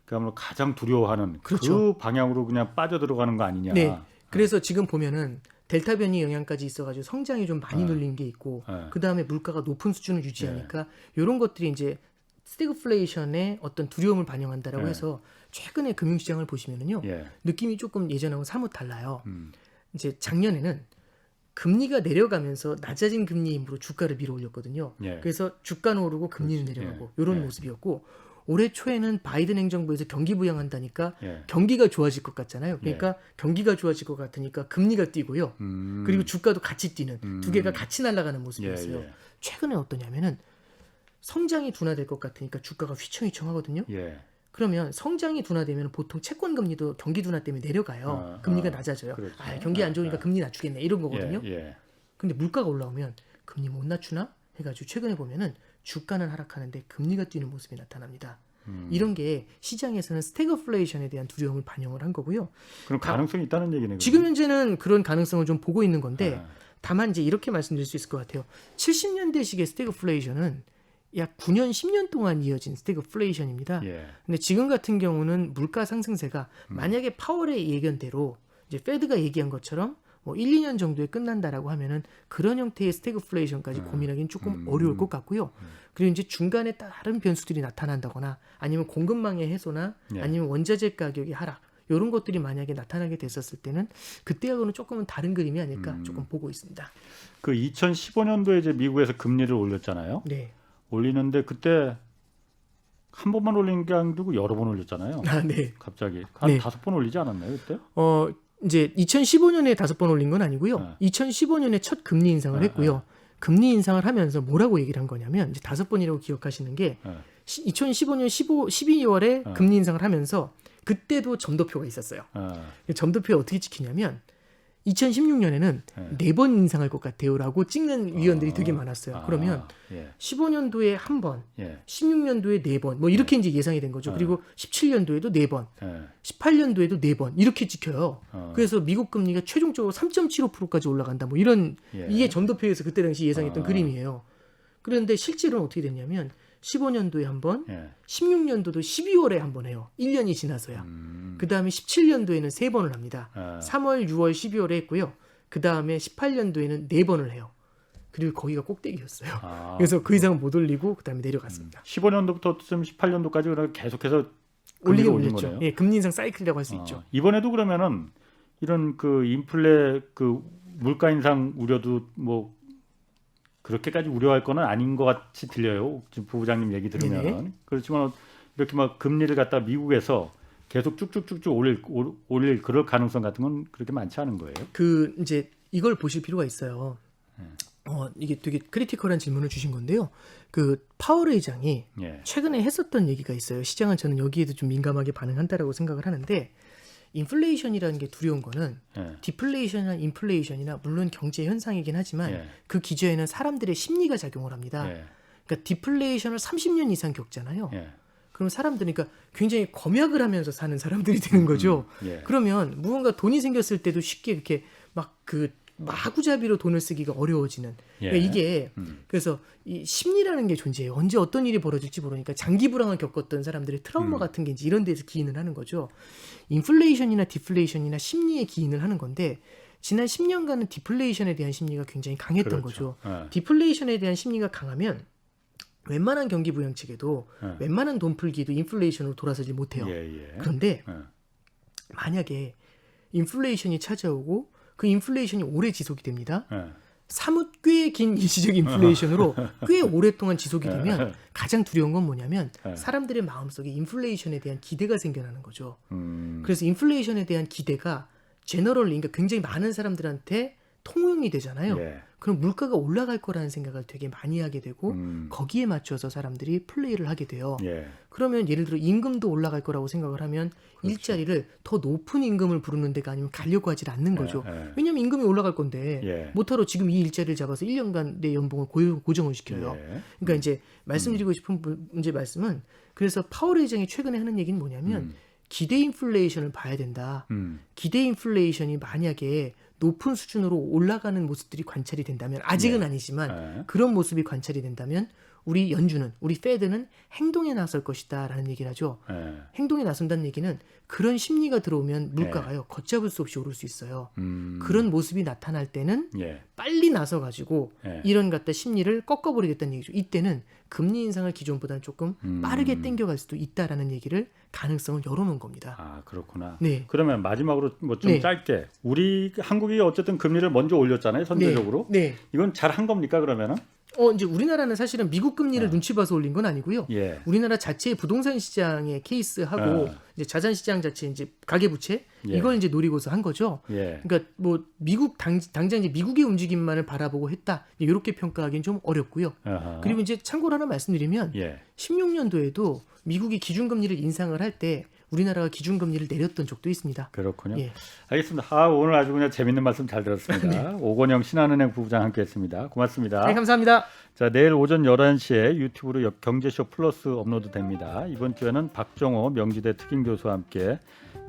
[SPEAKER 1] 그야말로 가장 두려워하는
[SPEAKER 3] 그렇죠.
[SPEAKER 1] 그 방향으로 그냥 빠져들어가는 거 아니냐.
[SPEAKER 3] 네. 그래서 지금 보면은 델타 변이 영향까지 있어가지고 성장이 좀 많이 눌린 게 있고 그 다음에 물가가 높은 수준을 유지하니까 이런 것들이 이제 스태그플레이션의 어떤 두려움을 반영한다라고
[SPEAKER 1] 네.
[SPEAKER 3] 해서 최근에 금융시장을 보시면은요
[SPEAKER 1] 예.
[SPEAKER 3] 느낌이 조금 예전하고 사뭇 달라요. 이제 작년에는 금리가 내려가면서 낮아진 금리의 힘으로 주가를 밀어 올렸거든요.
[SPEAKER 1] 예.
[SPEAKER 3] 그래서 주가는 오르고 금리는
[SPEAKER 1] 그렇지.
[SPEAKER 3] 내려가고
[SPEAKER 1] 예.
[SPEAKER 3] 이런
[SPEAKER 1] 예.
[SPEAKER 3] 모습이었고 올해 초에는 바이든 행정부에서 경기 부양한다니까
[SPEAKER 1] 예.
[SPEAKER 3] 경기가 좋아질 것 같잖아요. 그러니까 경기가 좋아질 것 같으니까 금리가 뛰고요. 그리고 주가도 같이 뛰는 두 개가 같이 날아가는 모습이었어요.
[SPEAKER 1] 예.
[SPEAKER 3] 최근에 어떠냐면은 성장이 둔화될 것 같으니까 주가가 휘청휘청하거든요.
[SPEAKER 1] 예.
[SPEAKER 3] 그러면 성장이 둔화되면 보통 채권 금리도 경기 둔화 때문에 내려가요. 금리가 낮아져요.
[SPEAKER 1] 그렇죠.
[SPEAKER 3] 아, 경기 안 좋으니까 금리 낮추겠네 이런 거거든요.
[SPEAKER 1] 예. 예.
[SPEAKER 3] 근데 물가가 올라오면 금리 못 낮추나 해가지고 최근에 보면은 주가는 하락하는데 금리가 뛰는 모습이 나타납니다. 이런 게 시장에서는 스태그플레이션에 대한 두려움을 반영을 한 거고요.
[SPEAKER 1] 그럼 가능성이 있다는 얘기네요.
[SPEAKER 3] 지금 현재는 그런 가능성을 좀 보고 있는 건데
[SPEAKER 1] 아.
[SPEAKER 3] 다만 이제 이렇게 말씀드릴 수 있을 것 같아요. 70년대식의 스태그플레이션은 약 9년, 10년 동안 이어진 스태그플레이션입니다.
[SPEAKER 1] 예.
[SPEAKER 3] 근데 지금 같은 경우는 물가 상승세가 만약에 파월의 예견대로 이제 페드가 얘기한 것처럼 뭐 1, 2년 정도에 끝난다라고 하면은 그런 형태의 스태그플레이션까지 고민하기는 조금 어려울 것 같고요. 그리고 이제 중간에 다른 변수들이 나타난다거나 아니면 공급망의 해소나
[SPEAKER 1] 예.
[SPEAKER 3] 아니면 원자재 가격의 하락 이런 것들이 만약에 나타나게 됐었을 때는 그때하고는 조금은 다른 그림이 아닐까 조금 보고 있습니다.
[SPEAKER 1] 그 2015년도에 이제 미국에서 금리를 올렸잖아요.
[SPEAKER 3] 네.
[SPEAKER 1] 올리는데 그때 한 번만 올린 게 아니고 여러 번 올렸잖아요.
[SPEAKER 3] 아, 네.
[SPEAKER 1] 갑자기 한
[SPEAKER 3] 네.
[SPEAKER 1] 5번 올리지 않았나요 그때?
[SPEAKER 3] 이제 2015년에 5번 올린 건 아니고요. 2015년에 첫 금리 인상을 했고요. 금리 인상을 하면서 뭐라고 얘기를 한 거냐면 이제 5번이라고 기억하시는 게 2015년 12월에 금리 인상을 하면서 그때도 점도표가 있었어요. 점도표가 어떻게 찍히냐면 2016년에는 4번 인상할 것 같아요라고 찍는 위원들이 되게 많았어요. 그러면 15년도에 한 번, 16년도에 4번, 뭐 이렇게 이제 예상이 된 거죠. 그리고 17년도에도 4번, 18년도에도 4번 이렇게 찍혀요. 그래서 미국 금리가 최종적으로 3.75%까지 올라간다. 뭐 이런 이게 점도표에서 그때 당시 예상했던 그림이에요. 그런데 실제로는 어떻게 됐냐면 15년도에 한 번, 16년도도 12월에 한 번 해요. 1년이 지나서야. 그 다음에 17년도에는 3번을 합니다. 3월, 6월, 12월에 했고요. 그 다음에 18년도에는 4번을 해요. 그리고 거기가 꼭대기였어요. 그래서 그 이상은 못 올리고 그 다음에 내려갔습니다.
[SPEAKER 1] 15년도부터 좀 18년도까지 계속해서
[SPEAKER 3] 올리긴
[SPEAKER 1] 올린
[SPEAKER 3] 올렸죠.
[SPEAKER 1] 거네요.
[SPEAKER 3] 예, 금리 인상 사이클이라고 할 수 있죠.
[SPEAKER 1] 이번에도 그러면은 이런 그 인플레 그 물가 인상 우려도 뭐 그렇게까지 우려할 거는 아닌 것 같이 들려요. 지금 부부장님 얘기 들으면.
[SPEAKER 3] 네네.
[SPEAKER 1] 그렇지만 이렇게 막 금리를 갖다 미국에서 계속 쭉쭉쭉쭉 올릴 그럴 가능성 같은 건 그렇게 많지 않은 거예요.
[SPEAKER 3] 그 이제 이걸 보실 필요가 있어요. 이게 되게 크리티컬한 질문을 주신 건데요. 그 파월 의장이 최근에 했었던 얘기가 있어요. 시장은 저는 여기에도 좀 민감하게 반응한다라고 생각을 하는데 인플레이션이라는 게 두려운 거는 디플레이션이나 인플레이션이나 물론 경제 현상이긴 하지만 그 기저에는 사람들의 심리가 작용을 합니다. 그러니까 디플레이션을 30년 이상 겪잖아요. 그럼 사람들이 그러니까 굉장히 검약을 하면서 사는 사람들이 되는 거죠. 그러면 무언가 돈이 생겼을 때도 쉽게 이렇게 막 그 마구잡이로 돈을 쓰기가 어려워지는. 그러니까 이게 그래서 이 심리라는 게 존재해요. 언제 어떤 일이 벌어질지 모르니까 장기 불황을 겪었던 사람들의 트라우마 같은 게 이제 이런 데서 기인을 하는 거죠. 인플레이션이나 디플레이션이나 심리에 기인을 하는 건데 지난 10년간은 디플레이션에 대한 심리가 굉장히 강했던 거죠. 디플레이션에 대한 심리가 강하면 웬만한 경기 부양책에도 웬만한 돈 풀기도 인플레이션으로 돌아서지 못해요. 그런데 만약에 인플레이션이 찾아오고 그 인플레이션이 오래 지속이 됩니다. 사뭇 꽤 긴 일시적 인플레이션으로 꽤 오랫동안 지속이 되면 가장 두려운 건 뭐냐면 사람들의 마음속에 인플레이션에 대한 기대가 생겨나는 거죠. 그래서 인플레이션에 대한 기대가 제너럴리 그러니까 굉장히 많은 사람들한테 통용이 되잖아요. 그럼 물가가 올라갈 거라는 생각을 되게 많이 하게 되고 거기에 맞춰서 사람들이 플레이를 하게 돼요. 그러면 예를 들어 임금도 올라갈 거라고 생각을 하면 일자리를 더 높은 임금을 부르는 데가 아니면 가려고 하질 않는 거죠. 왜냐하면 임금이 올라갈 건데 못하러 지금 이 일자리를 잡아서 1년간 내 연봉을 고정을 시켜요. 그러니까 이제 말씀드리고 싶은 말씀은 그래서 파월 의장이 최근에 하는 얘기는 뭐냐면 기대 인플레이션을 봐야 된다. 기대 인플레이션이 만약에 높은 수준으로 올라가는 모습들이 관찰이 된다면 아직은 아니지만 그런 모습이 관찰이 된다면 우리 연준은 우리 페드는 행동에 나설 것이다 라는 얘기를 하죠. 행동에 나선다는 얘기는 그런 심리가 들어오면 물가가요 걷잡을 수 없이 오를 수 있어요. 그런 모습이 나타날 때는 빨리 나서가지고 이런 갖다 심리를 꺾어버리겠다는 얘기죠. 이때는 금리 인상을 기존보다는 조금 빠르게 땡겨갈 수도 있다라는 얘기를 가능성을 열어놓은 겁니다.
[SPEAKER 1] 아 그렇구나.
[SPEAKER 3] 그러면
[SPEAKER 1] 마지막으로 뭐 좀 짧게 우리 한국이 어쨌든 금리를 먼저 올렸잖아요 선제적으로. 이건 잘 한 겁니까 그러면은?
[SPEAKER 3] 이제 우리나라는 사실은 미국 금리를 눈치 봐서 올린 건 아니고요. 우리나라 자체의 부동산 시장의 케이스하고 이제 자산 시장 자체 이제 가계 부채 이걸 이제 노리고서 한 거죠. 그러니까 뭐 미국 당장 이제 미국의 움직임만을 바라보고 했다. 이렇게 평가하기는 좀 어렵고요. 그리고 이제 참고로 하나 말씀드리면 16년도에도 미국이 기준금리를 인상을 할 때 우리나라가 기준금리를 내렸던 적도 있습니다.
[SPEAKER 1] 그렇군요. 알겠습니다. 오늘 아주 그냥 재밌는 말씀 잘 들었습니다. 오건영 신한은행 부부장 함께했습니다. 고맙습니다.
[SPEAKER 3] 네, 감사합니다.
[SPEAKER 1] 자, 내일 오전 11시에 유튜브로 경제쇼 플러스 업로드 됩니다. 이번 주에는 박정호 명지대 특임교수와 함께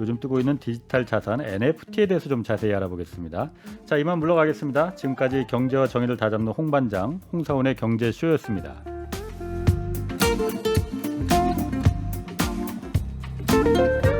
[SPEAKER 1] 요즘 뜨고 있는 디지털 자산 NFT에 대해서 좀 자세히 알아보겠습니다. 자, 이만 물러가겠습니다. 지금까지 경제와 정의를 다잡는 홍반장 홍사원의 경제쇼였습니다.
[SPEAKER 3] 안녕.